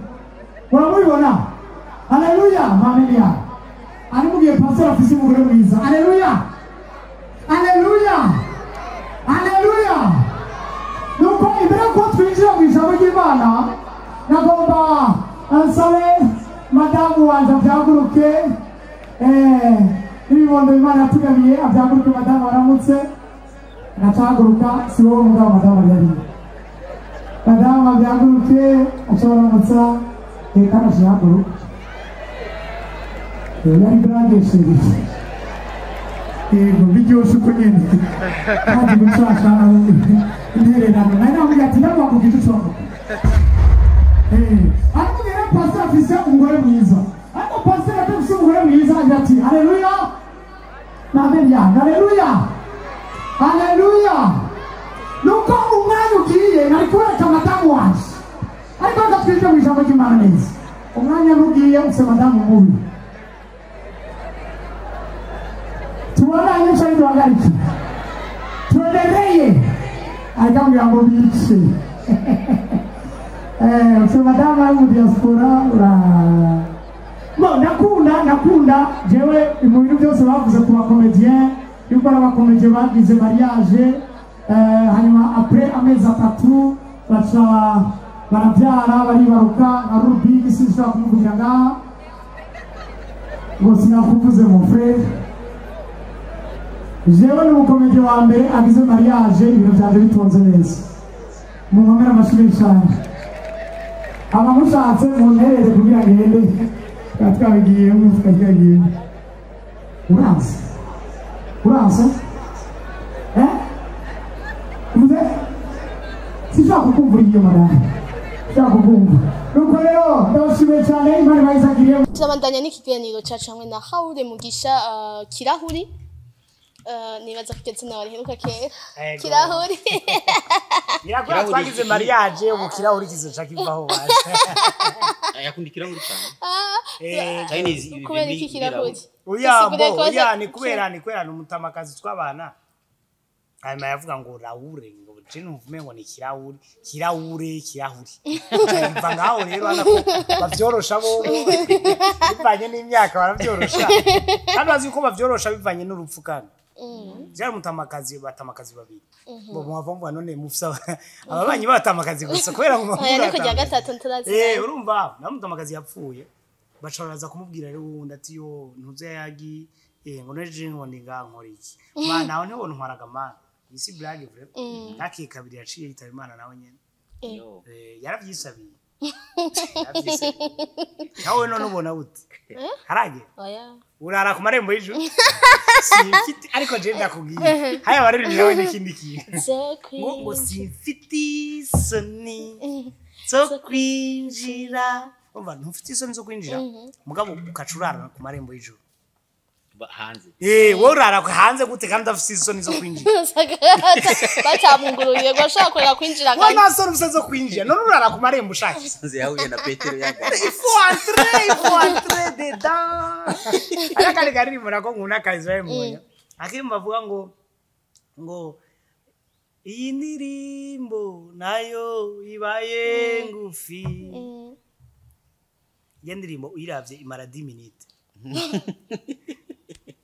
Uramubibona? Haleluya, haleluya. Ari mu gihe pastor afise umugore mwiza. Haleluya. Haleluya. Haleluya. Nuko imbere ko twinjira mu ijambo ry'Imana nagomba ansabe madamu wanje byaguruke ibibondo Imana yatugamiye abyaguruke madamu aramutse nacaguruka si wowe mugabo madamu yari madamu abyaguruke ashobora mutsa kana shihaguruka yari bradesheri yego biryoshe uko nyene kandi gushaka intererano nayo navuga ati ntabwo kugira icyo ariko rero pastor afise umugore mwiza, ariko pastor afise umugore mwiza agira ati haleluya n'amen ya haleluya haleluya. Nuko umwanya ugiye nari kureka madamu wanje ariko ndatwije mu ijambo ry'Imana neza. Umwanya nugiye use madamu mubi tubona nyinshi ari duhagarike tuendelee akamwambia ngo bice so madama mu diaspora nakunda jewe mu bintu byose bavuze ku bakomedien yuko abakomedien bagize mariage hanyuma après amezi 3 baca barabyara baribaruka nka Ruby sinshaka kumuvugira ngaha ngo sinakuvuze mon frère. Jewe ni umukomedien wa mbere agize mariage ibintu byaje bitonze neza mu nkomera amashuri cyane abamushatse mu nterere kugira ngo ihende twabigiye umufuka twagiye uranse umuze sinshaka kukumvura iyo madame sinshaka kukumva nuko rero ndabashimiye cyane Imana bayizagiriye. Turabandanya n'ikiganiro cyacu hamwe na Raoul Mugisha Kirahuri. Nibaza kugeze nawe heruka kera Kirahuri Kirahuri twagize mariage ubu Kirahuri kizoca kivaho baje yakunda Kirahuri cyane Chinese kubera iki Kirahuri oya ni kubera umutamakazi twabana hanyuma yavuga ngo Raoul ngo je numvume ngo ni Kirahuri mva ngaho rero anako bavyorosha bo bivanye n'imyaka baravyorosha kandi bazi ko bavyorosha bivanye n'urupfu kandi byari mutamakazi babiri bo mwavumva none mufisa ababanyi batamakazi gusa kubera ngo ariko rya gatatu nturazi urumva na mutamakazi yapfuye bacoraza kumubwira rero wundi ati yo ntuze yagi ngo neje ngo ndinga nkora iki mwana aho ntibona ntwaraga mana isi blague vrai naki kabiri yaciye yitaba Imana nawe nyene yaravyisabiye nawe none ubona gute harage oya urara ku marembo y'ijuru simfiti ariko je ndakubwiye haya bariri nawe n'ikindi kintu ngo simfiti soni zo kwinjira umva ntufite isoni zo kwinjira mugabo ukacurara ku marembo y'ijuru hanze wowe urara hanze gute kandi afite isoni zo kwinjira batamungururiye ngo ashaka kureka kwinjira kandi nta soni ufite zo kwinjira none urara ku marembo ushaka nze yahuye na Petero yagara il faut entrer dedans akandi karirimbo nako nkuna ka Israel moya akimba avuga ngo iyi ndirimbo nayo ibaye ngufi iyo ndirimbo uyiravye imara 10 minutes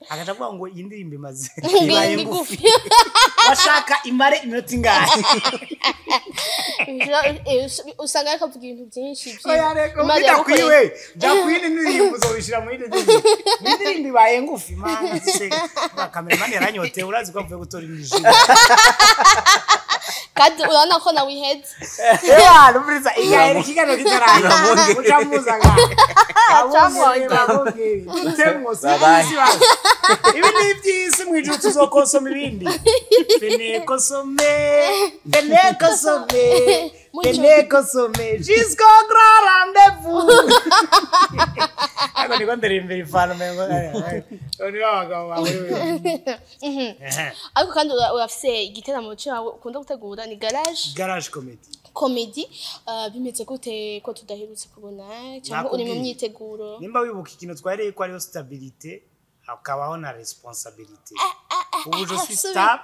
akavuga ngo iyi ndirimbo imaze ibaye ngufi bashaka imare iminota ingahe usanga akavuga ibintu byinshi imaze kwiwe jakwini ndirimbo uzobishira mu ndirimbo ibaye ngufi mana se cameraman yaranyote urazi ko avuye gutora imijiji kandi urana ko nawe iheze numviriza igahere kigano kitaranga ucamuzanga ibi ni iby'isi mwijuru tuzokonsoma ibindi penekosome jusqu'au grand rendez-vous ako niko ndirimbira ifana mengo ni abagabo bawe ariko kandi urafise igiteramo cyawe ukunda gutegura ni garage comedy bimeze gute ko tudaherutse kubona cyangwa uri mu myiteguro nimba wibuka ikintu twareye ko ariyo stabilité hakabaho na responsabilité ubu je suis stable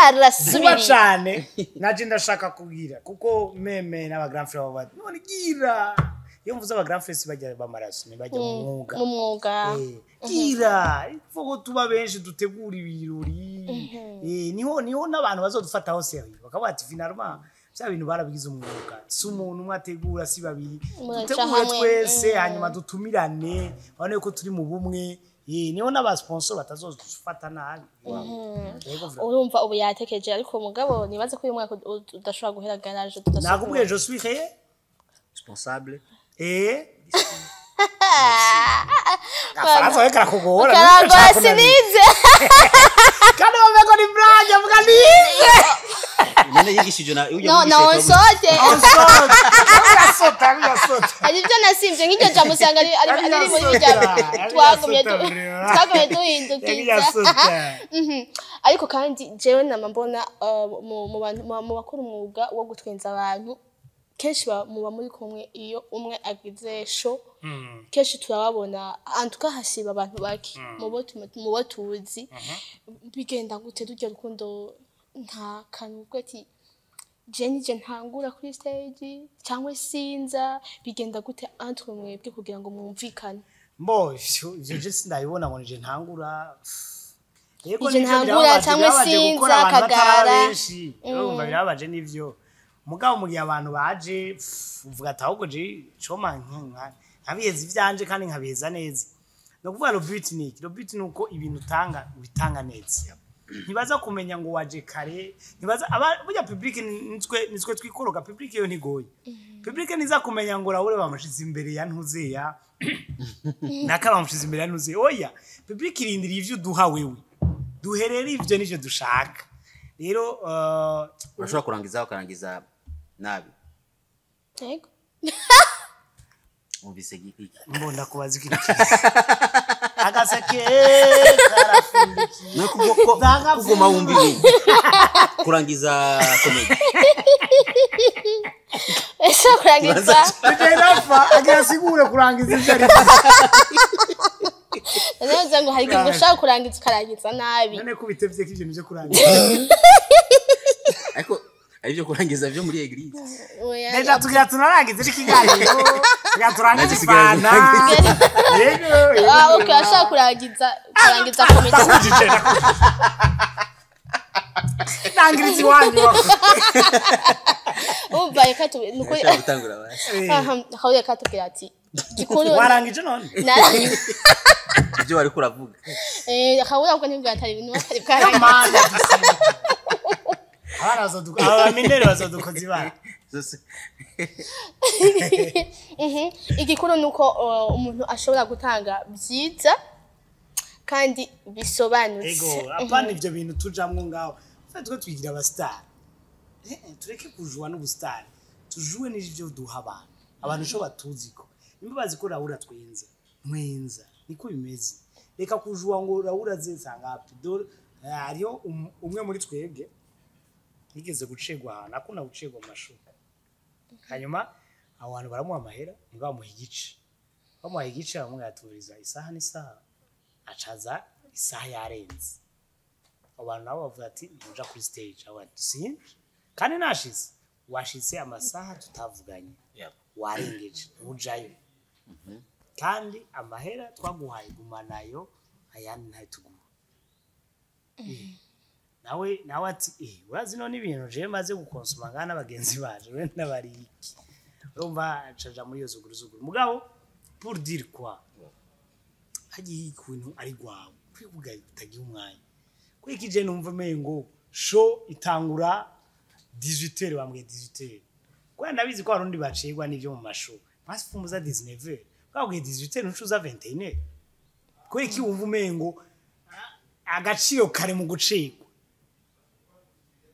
arasubiriye cyane naje ndashaka kubwira kuko meme n'aba grand frère baba none gira iyo mvuze aba grand frères bajya bamaraso bajya mu mwuga gira ifuko tuba benshi dutegura ibirori niho n'abantu bazodufataho sérieux bakavuga ati finalement bya bintu barabigize umwuga si umuntu umwe ategura si babiri dutegure twese hanyuma dutumirane babone ko turi mu bumwe niho n'abasponsor batazofata nabi urumva ubu yatekeje ariko umugabo nibaze ko uyu mwaka udashobora guhera garage nakubwiye je suis responsable Afaransa weka kugora karagora sinize kandi wameko ni branje avuga nize nene yigishije na no onsote urasota ari byo nasimvye nk'icyo jamusanga ari muri bijya twagumye duhindukiza ariko kandi jewe namambona mu bakuru umwuga wo gutwenza abantu kenshi muba muri kumwe iyo umwe agize show kenshi turababona antuka hasiba abantu baki mu bo tuzi bigenda gute durya rukundo nta kantu ati je ntangura kuri stage cyangwa sinza bigenda gute antuka mwebwe kugira ngo mwumvikane mbo je sindabibona ngo je ntangura yego ntangura cyangwa sinza kagara urumva birabaje nivyo mugabo mu gihe abantu baje uvuga ati ahubwo je coma nkabiheza ivyanje kandi nkabiheza neza no kuvuga lo but ni uko ibintu bitanga neza ntibaza kumenya ngo waje kare ntibaza burya public nitwe twikoroka public yo ntigoye public niza kumenya ngo rawure bamushize imbere ya ntuzeya nakaba bamushize imbere ya ntuzeya oya public irindira ivyo duha wewe duherera ivyo nivyo dushaka rero urashobora kurangiza nabi yego umvise giki mbonda kubaza ikintu agaseke karafundikiye kugoma wumbiwe kurangiza comedy ese kurangiza tugerafa agisigure kurangiza ijari neza ngo hari igihe ushaka kurangiza nabi none kubitevye ko ibintu byo kurangiza ariko aribyo kurangiza byo muri eglise deja tugira tunarangiza ikiganiro tugira turangiza ifana okay ashaka kurangiza comedy nangirizi wanyu umva yakatu nuko gutangura basi aho yakatubwira ati gikuru warangije none ibyo bari kuravuga akabura ko ntibwa atari ibintu batari bwarangiza abaminderi bazodukoze ibara igikuru nuko umuntu ashobora gutanga byiza kandi bisobanutse ego apana ivyo bintu tujamwo ngaho twe twigira abastar tureke kujwa n'ubustar tujue n'ivyo duha abantu sho batuziko nimba bazi ko rawura twenze mwenza niko bimeze reka kujua ngo uraze sangapi do hariyo umwe muri twebwe yigeze gucegwa ahantu akunda gucegwa amashu hanyuma abantu baramuha amahera mugabo muha igice bamuha igice bamwaturiza isaha n'isaha acaza isaha yarenze abantu nabo bavuga ati ntuja kuri stage abandi sinje kandi nashize washitse amasaha tutavuganye warengeje ntujayo kandi amahera twaguhaye gumanayo ayandi ntayituguha nawe ati urazi none ibintu je maze gukonsoma ngana abagenzi baje we nabari iki urumva acaja muri iyo zuguru mugabo pour dire quoi hagiye ikintu ari gwawe kwivuga itagiye umwanya kwiki je numva mengo show itangura 18h bambwe 18h kwa ndabizi ko arundi bacegwa n'ivyo mu mashow basi fumuza 19h babwiye 18h ncuza 21h kwiki wumva mengo agaciro kare mu gucegwa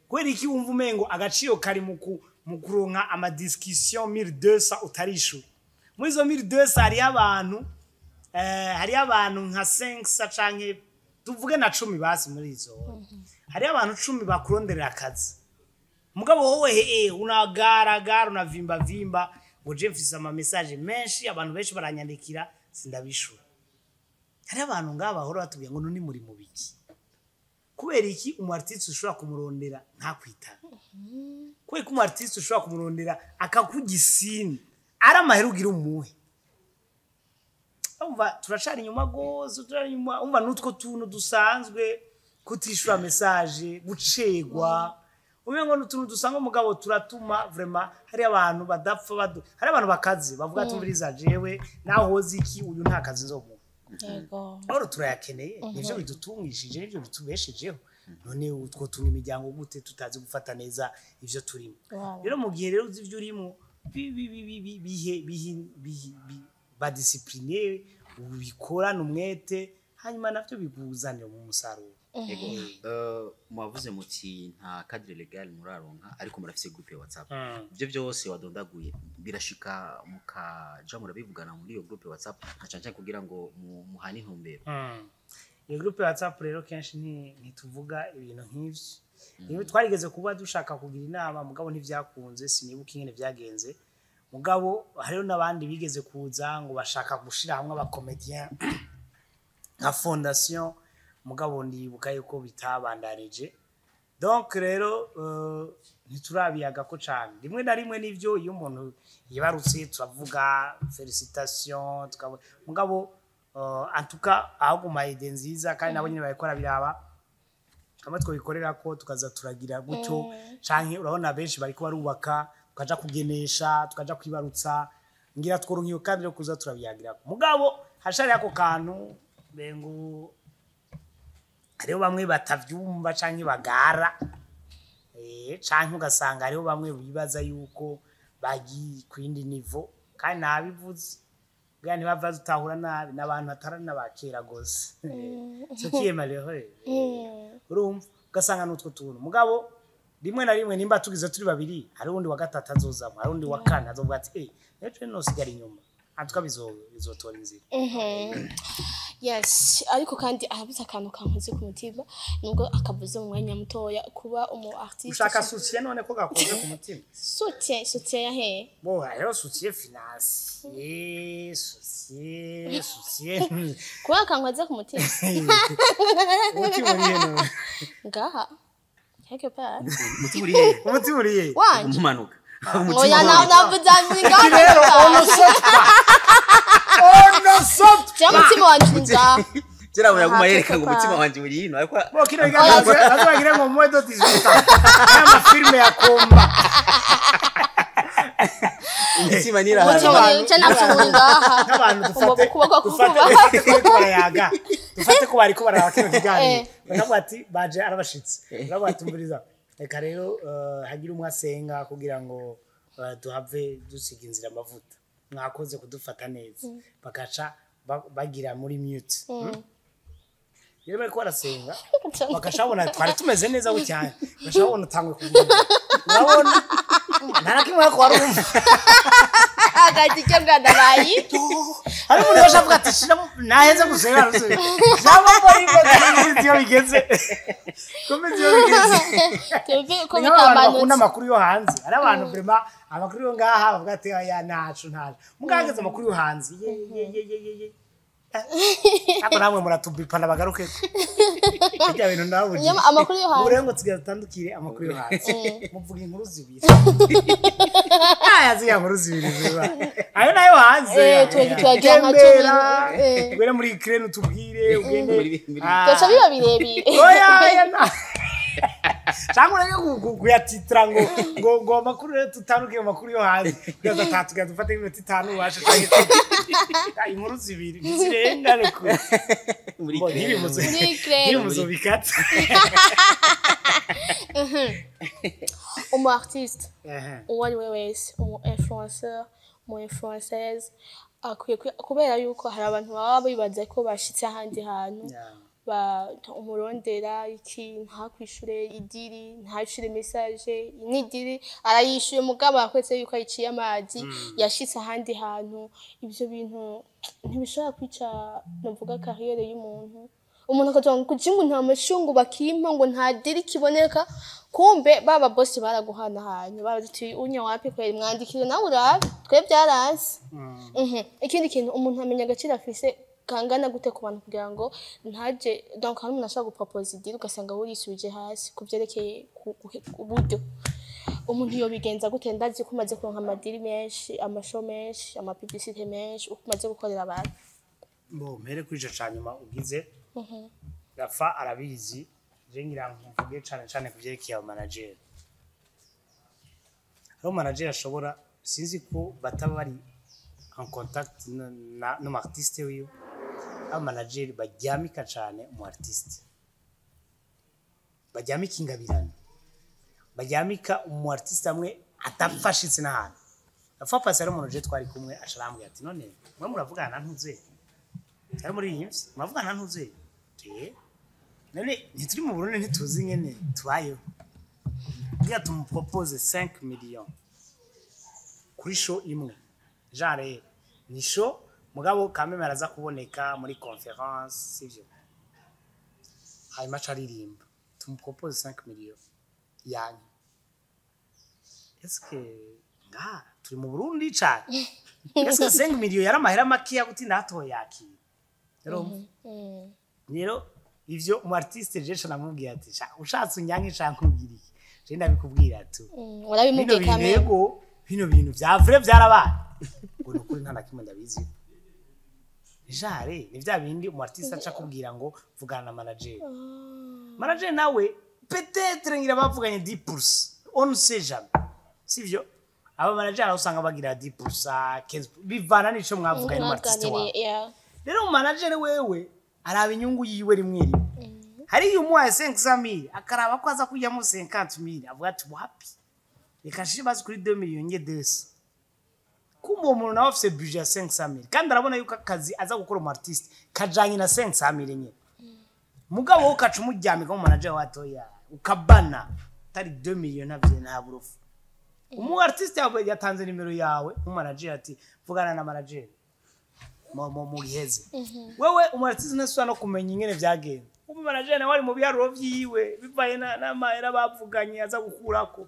kwiki wumva mengo agaciro kare mu kuronka ama discussion 1200 utarishu muri zo 1200 hari abantu nka 5 canke tuvuge na 10 basi muri izo hari abantu 10 bakuronderera akazi mugabo wowe unagaragara unavimba ngo je mfise ama message menshi abantu benshi baranyandikira sindabishura hari abantu ngaba bahora batubwiye ngo nuni muri mubiki kubera iki umu artiste ushobora kumurondera nta kwitana kubera umu artiste ushobora kumurondera akakugisini ari amahera ugira umuhe umva turashara inyuma gozo turanyuma umva nutwo tuntu dusanzwe kutishura message gucegwa umengo n'utuntu dusanga umugabo turatuma vraiment hari abantu badapfa hari abantu bakaze bavuga ati mbiriza jewe naho hozi iki uyu nta kazi nzomu yego oro turayakeneye nivyo bidutungishije nivyo bitubeshejeho none utwo tuntu imiryango gute tutazi gufata neza ivyo turimo rero mu gihe rero uzi ivyo urimo ba discipline ubikorana umwete hanyuma navyo biguzanira mu musaruro mwavuze muti nta cadre legal muraronka ariko murafise groupe ya WhatsApp ivyo byose wadondaguye birashika mukaja murabivugana muri iyo groupe ya WhatsApp ntacanca kugira ngo muhane intumbero iyo groupe ya WhatsApp rero kenshi ntituvuga ibintu nk'ivyo niba twarigeze kuba dushaka kugira inama mugabo ntivyakunze sinibuka ingene vyagenze mugabo hariho nabandi bigeze kuza ngo bashaka gushira hamwe aba comedian nka fondation mugabo ndibuka yuko bitabandanije donc rero ntiturabiyaga ko cyane rimwe na rimwe nivyo iyo umuntu yibarutse turavuga felicitation mugabo antuka ahuguma ide nziza kandi nabo nyine bayikora biraba kamwe twikorera ko tukaza turagira gutyo canke urabona benshi bariko barubaka tukaja kugenesha tukaja kwibarutsa ngira tworonkiyo kandi ryo kuza turabiyagira mugabo hashari yako kantu bengu hariho bamwe batavyumva canke bagara canke ugasanga hariho bamwe bibaza yuko bagi kwindi nivo kandi nabivuze bwa ntibavaza utahura nabi n'abantu atarana bakera gose so kiyemaleho urumva ugasanga nutwo tuntu mugabo rimwe na rimwe nimba tugize turi babiri hari undi wa gatatu azozamwa hari undi wa kane azovuga ati ejo no sigara inyuma atuka bizotora inzira yes ariko kandi arabuze akantu kankoze ku mutima nubwo akavuze mu mwanya mutoya kuba umu artiste ushaka soutien none ko gakoze ku mutima soutien ya he bo rero soutien finance soutien kuba kankoze ku mutima umutima uri heno ngaha heke pa umutima uri he umumanuka oya navuze ngaha rero ono sot umutima wanje ngaha Jera uraguma yereka ngo umutima wanje uri hino ariko bo kino azagira ngo mwedo tizita ama filme ya komba umutima nira cyane ngaha n'abantu dufate barayaga dufate ko bari ko barakino kijanye banavuga ati baje arabashitse baravuga ati mburiza reka rero hagira umwe asenga kugira ngo duhave dusiga inzira amavuta mwakoze kudufata neza bakaca bagira muri mute rero bari ko barasenga bakashabona twari tumeze neza cyane bakashabona utangwe kuvuga urabona narakimwe ko warumva agati cyo bwana bayi hari umuntu washavuga ati shira naheze gusera ruze cyangwa muri byo bigeze komedi yo bigeze tebe ko bakunda bitamanutse amakuru yo hanze ari abantu vraiment amakuru yo ngaha bavuga ati ya nacu ntaje mugageze amakuru yo hanze ye ako namwe muratubipana bagaruke ibyo bintu ndabuje amakuru yo hanze murengo tsigaza tandukire amakuru yo hanze muvuga inkuru zibiri aya ziya nkuru zibiri ziba ayo nayo hanze twagira nka cyo gwera muri Ukraine utubwire ugende Tocha biba birebire oya na cyangwa rero kuyatitra ngo amakuru rero tutanuke amakuru yo hanze kugira atatu kugira dufate iminota 5 washe cyangwa inkuru zibiri zirenga ariko muri Ukraine bikata umu artiste uwari we wese umu influenceur mu influenceuse akwiye kubera yuko hari abantu baba bibaza ko bashitse ahandi hantu ba umurondera iki nta kwishure idiri nta shure message inidiri arayishuye mugabo akwetse yuko ayiciye amazi yashitse ahandi hantu ibyo bintu ntibishobora kwica navuga carrière y'umuntu umuntu akatonga kujingu nta mashungu bakimpa ngo nta diri kiboneka kumbe baba boss baraguhana hanyu baruti unya wapi kweri mwandikire nawe urabe twe byaranse ikindi kintu umuntu amenya agaciro afise kangana gute ku bantu kugira ngo ntaje donc hari umuntu ashaka gupropose idiri ugasanga wurisubije hasi kuvyerekeye uburyo umuntu yo bigenza gute ndazi ko umaze kuronka amadiri menshi amashow menshi amapublicité menshi umaze gukorera abantu bo mpere kwija cyanyuma ugize Rafa arabizi jengira mvuge cyane kuvyerekeye aba manager abo manager ashobora sinzi ko bataba bari en contact no artiste wiyo aba manager bajyamika cyane mu artiste bajyamika ingabirana bajyamika umu artiste amwe atafashitse n'ahantu Rafa passer umuntu je twari kumwe asharambye ati none mwe muravugana ntuze ari muri iyi muravugana ntuze none ntituri mu Burundi ntituzi nyene tubayo ngiye tumupropose 5 millions kuri show imwe genre ni show mugabo kameme araza kuboneka muri conference sivyo hanyuma caririmba tumupropose 5 millions yani eske nga turi mu Burundi cyane eske 5 millions yaramahera makiya gutinda hatoye yaki rero ivyo mu artiste je namubwiye ati ushatse unyanke canke ubwiri je ndabikubwira tu urabimubwiye kamera bino bintu vya vrai vyarabaye ngo nukuri nta nakimwe ndabizi jare ni vya bindi mu artiste aca kubwira ngo vugana na manager nawe peut-être ngira bavuganye 10% on sait jamais sivyo aba manager usanga bagira 10% 15% bivana nico mwavuganye mu artiste wawe rero mu manager wewe araba inyungu yiwe rimwe hari iyo umuha 500,000 akaraba ko aza kujyamo 50,000 avuga ati wapi reka shibaze kuri 2 millions nye desi kumbo umuntu nawe afise budget ya 500,000 kandi arabona yuko akazi aza gukora mu artiste kajanye na 500,000 nye mugabo ukaca umujyamika mu manager watoya ukabana tari 2 millions navye nta burufu umu artiste yatanze nimero yawe mu manager ati vugana na manager mu giheze wewe umu artiste nasuba no kumenya ingene vyagenze umu manager nawe ari mu biharuro vyiwe bivaye n'amahera bavuganye aza gukurako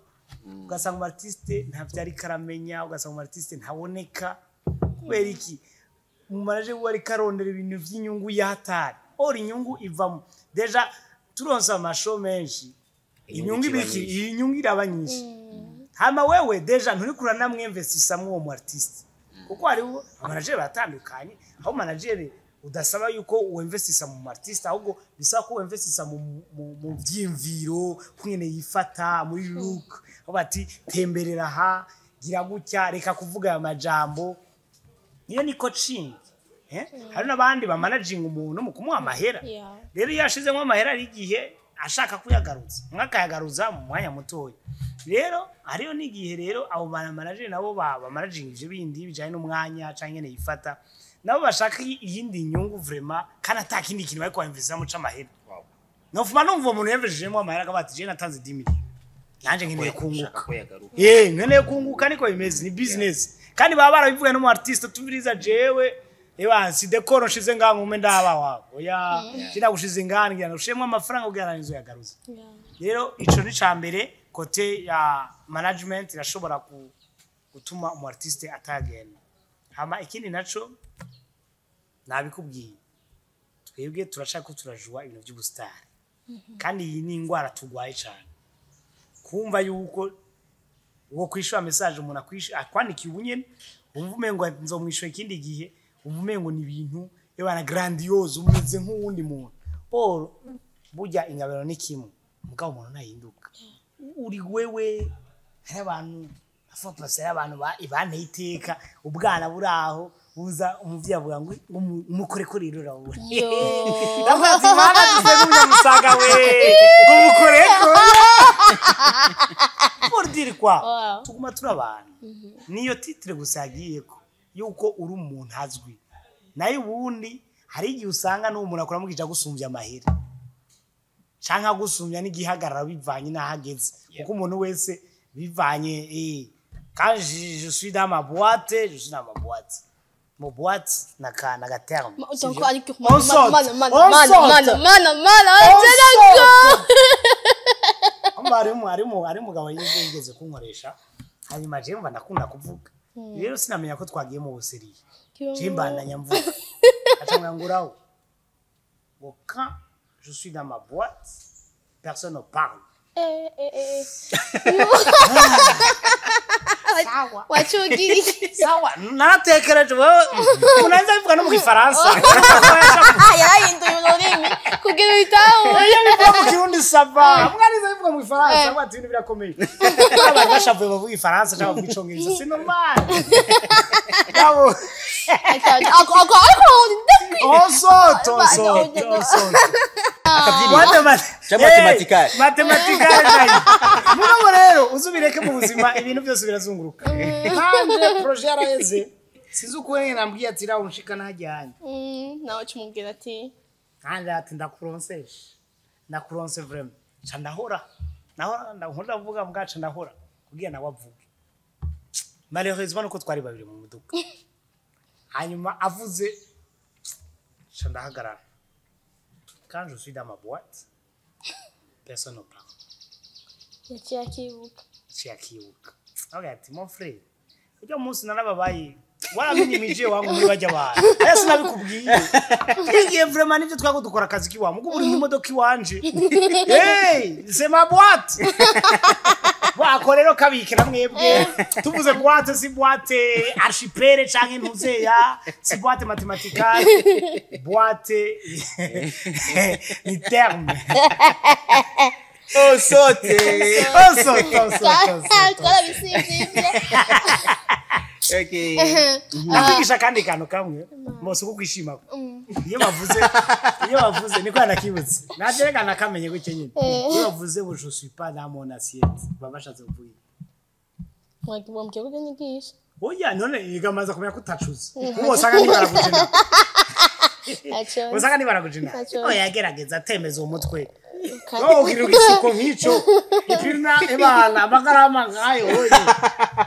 ugasanga umu artiste nta vyari karamenya ugasanga umu artiste ntaboneka kubera iki umu manager we ari karondera ibintu vy'inyungu yahatari ori inyungu ivamo deja turonsa amashow menshi inyungu iraba nyinshi hama wewe deja nturi kurana mwemvestisa mu uwo artiste kuko hari manager batandukanye aho manager udasaba yuko uinvestisa mu artiste ahubwo bisaba ko uinvestisa mu vyimviro kwene yifata muri look aho bati temberera ha gira gutya reka kuvuga amajambo iyo ni coaching hari nabandi ba managing umuntu mu kumuha amahera rero yashizemo amahera ari gihe ashaka kuyagarutsa mwakayagaruza mu mwanya mutoya rero hariyo nigihe rero abo manager nabo ba managing ivyo bindi bijanye n'umwanya canke ne yifata nabo bashaka iyindi nyungu vraiment kana atakindi kintu bari kwinvestisa mu camahera no fuma numva umuntu yevejemo amahera akabati je natanze 10 millions nanje nkeneye kunguka nkeneye kunguka niko bimeze ni business kandi baba barabivuye no mu artiste tubiriza jewe ewa si decor nshize nganga ume ndaba wawe oya kina gushize nganga ngira ushemwe amafaranga kugira inzu yagaruza rero ico ni cambere kote ya management irashobora gutuma umu artiste atagenda hama ikindi naco nabikubwiye twebwe turashaka turajua ibintu by'ubustari kandi iyi ni ingwara tugwaye cyane kumva yuko uwo kwishura message umuntu akwandikiye ubunyene umuvumengo nzomwishura ikindi gihe umumengo ni ibintu ebana grandiose umeze nk'uwundi muntu or burya ingabero ni kimwe mugabo umuntu nahinduka uri wewe hari abantu afopase abantu ibane iteka ubwana buraho buza umuvyi avuga ngo umukore kuri rero rawo ndabazi mana tuzegunya musaga we umukore ko pour dire quoi tuguma turabana niyo titre gusagiye ko yuko uri umuntu azwi nayo ubundi hari igihe usanga no umuntu akora mugija gusumbya amahera canka gusumbya n'igihagarara bivanye n'ahageze kuko umuntu wese bivanye quand je suis dans ma boîte Mon boîte na terme. Donc ari mugabo yigeze kunkoresha hanyuma je mva ndakunda kuvuga rero sinamenya ko twagiye mu buseri je mbandanya mvuga acanga nguraho ngo quand je suis dans ma boîte personne ne parle sawa wachugiri sawa naratekereje unaanza kuvuga no mu Gifaransa yahinduye ururimi kugira bitaho bivuga mu Kirundi sava mwariza bivuga mu Gifaransa bati ibintu birakomeye abantu bashavuye bavuga Gifaransa cyangwa mu Cyongereza c'est normal bravo matematikali mugabo rero uzubireke mu buzima ibintu byose birazunguruka kandi projet yaraheze sinzi uko yene nambwiye ati rawo nshika najyanye nawe cyumubwira ati kandi ati ndakuronse vraiment cha ndahora ndavuga bwacu ndahora kugira nawe avuge malheureusement uko twari babiri mu muduka hanyuma avuze cha ndahagarara quand je suis dans ma boîte personne ne parle yakibuka okay ati mon frère ujya munsi narababaye waramenyimije wangu muri bajya abantu aya sinabikubwiye ngiye vraiment nivyo twago dukora akazi kiwa mugo buri imodoka iwanje hey c'est ma boîte wakorero kabikira mwebwe tuvuze boîte si boîte archipel canke ntuzeya si boîte mathématicale boîte ni terme sote okay nafikisha kandi kano kamwe mose kukwishima iyo bavuze niko anakibutse najereka nakamenye gutyo nyine iyo bavuze ngo je suis pas dans mon assiette babashatse kuvuga wagibombye kuge nyigisha oya none igamaza kumenya kutacuza uwo sanga ni baragujina usanga ni baragujina oya gerageza atemeza umutwe no ukirugisuko nk'ico ipirna ebana magarama ngayo oye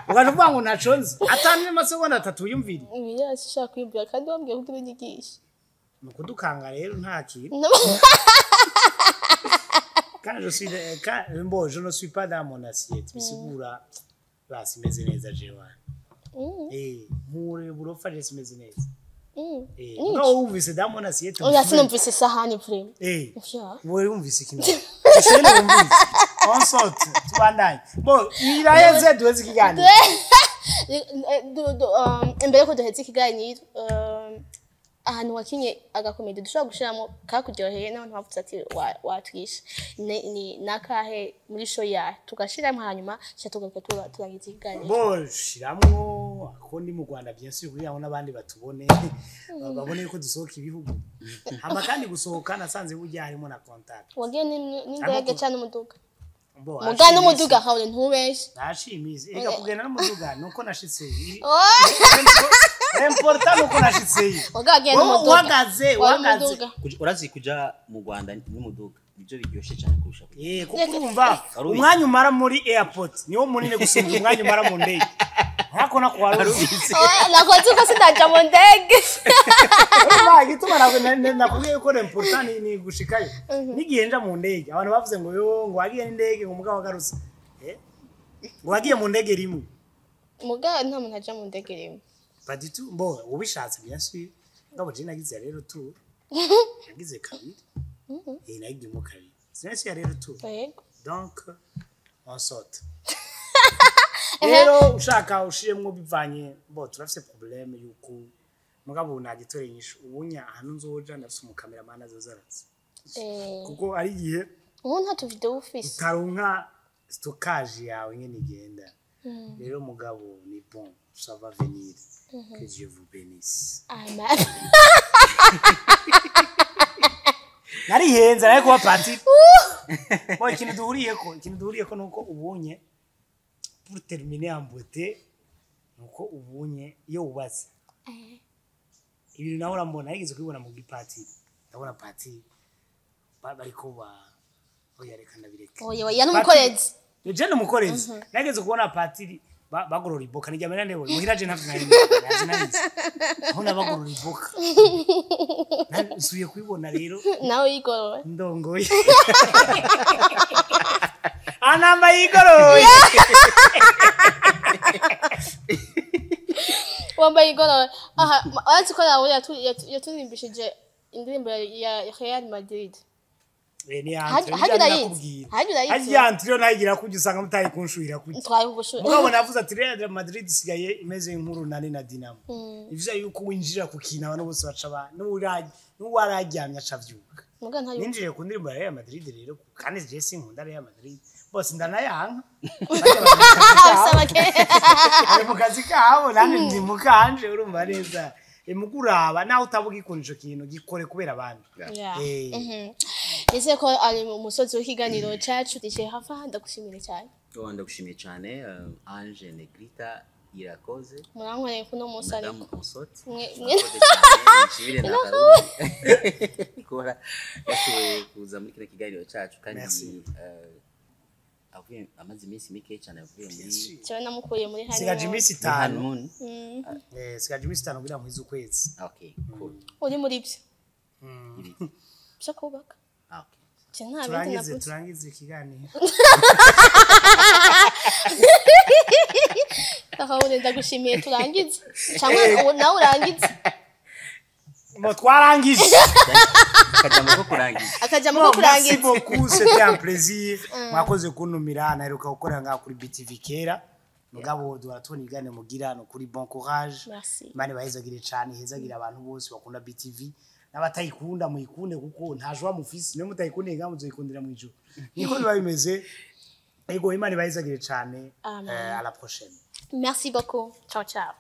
ugavuga ngo naconze atanye masegonda 3 yumviri iya sishaka kwibwira kandi wambwiye kugira inyigisha nukudukanga rero nta kintu quand je ne suis pas dans mon assiette bisigura basimeze neza jewe muri burofa je simeze neza no umvise dans mon assiette oya sinumvise sahani vrema wowe umvise kintu ese ne umvise on saute tubandanye bo iraheze duheze ikiganiro imbere ko duheze ikiganiro ahantu wakinye agakomedi dushobora gushiramo kakuryoheye n'abantu bavuze ati watwisha ni nakahe muri show ya tugashiramo hanyuma cyatugaruka turangiza ikiganiro bo shiramwo ko ndi mu Rwanda bien sûr kugira ngo nabandi batubone babone ko dusohoka ibihugu hama kandi gusohoka nasanze burya harimo na contact wagiye n'indege cyane umuduga mugana n'umuduga hawe ntubeshe nashimize reka kugenda n'umuduga nuko nashitse important nuko nashitse wagagiye n'umuduga wagaze urazi kuja mu Rwanda n'umuduga nibyo biryoshe cyane kurusha kuko urumva umwanya umara muri airport niwo munini gusumba umwanya umara mu ndege ntako nakwarubize nakoze uko sindaja mu ndege urumva igituma nakubwiye ko important ni gushikayo nigihe nja mu ndege abantu bavuze ngo yo ngo wagiye n'indege ngo mugabo agarutse ngo wagiye mu ndege rimwe mugabo nta muntu aja mu ndege rimwe pas du tout bon ubishatse bien sûr ngabo je nagize rero tour nagize kabiri nagiye mu kabiri sinasi rero tour donc on saute rero ushaka ushiremwo bivanye bo turafise problème yuko mugabo nagitore nyisho ubunya ahantu nzoja nafise umukameraman azozaratse kuko ari gihe ubu nta tu video ufise utaronka stockage yawe nyene igenda rero mugabo ni bon ça va venir que Dieu vous bénisse amen nari henze ariko wa parti bo ikintu duhuriyeko nuko ubunye pour terminer en beauté nuko ubunye iyo ubaze ibintu naho urambona yigeze kwibona mu gipati ndabona parti bariko oya reka ndabireke oya n'umukorezi je n'umukorezi nageze kubona parti bagorora iboka nijyamena ndewe muhiraje ntavuganye nazi aho nabagorora iboka nsubiye kwibona rero nawe yigorowe ndongoye anamba yigorowe wambaye igorowe aha azi ko nawe yaturimbishije indirimbo ya Real Madrid hajya nayigira kujya usanga mutari kunshuhira kujya mugabo navuze ati Real Madrid isigaye imeze nkuru nani na Dinamo ivyo yuko winjira ku kintu abantu bose baca n'uwararyamye acavyuka ninjire ku ndirimbo ya Real Madrid rero kandi je sinkunda Real Madrid bose ndanayanka ari mu kazi kabo nani ndi mukanje urumva neza muguraba naho utavuga ikunjo kintu gikore kubera abandi ese ko ari mu musozi w'ikiganiro cyacu dije hafa ndagushimire cyane ndagushimiye cyane Ange Negrita irakoze murankoreye kuno munsi ari nshimire na Karoli kora yashoboye kuza muri kino kiganiro cyacu kandi avuye amazi iminsi mike cyane avuye muri cyane namukuye muri hano sigaje iminsi 5 sigaje iminsi 5 kugira muhize ukwezi okay cool uri muri byo byo kubaka okay turangize ikiganiro aho ndagushimiye turangize cyangwa nawe urangize mo twarangije akajya mu kurangiza merci beaucoup c'était un plaisir mwakoze kuntumira naheruka gukorera ngaho kuri BTV kera mugabo duratubona igane mugira no kuri bon courage mane bahezagire cyane hezagira abantu bose bakunda BTV n'abatayikunda muyikunde kuko nta jwa mufisi niyo mutayikunde ngaho muzikundira mu ijuru niko biba bimeze ego imana bahezagire cyane à la prochaine merci beaucoup ciao ciao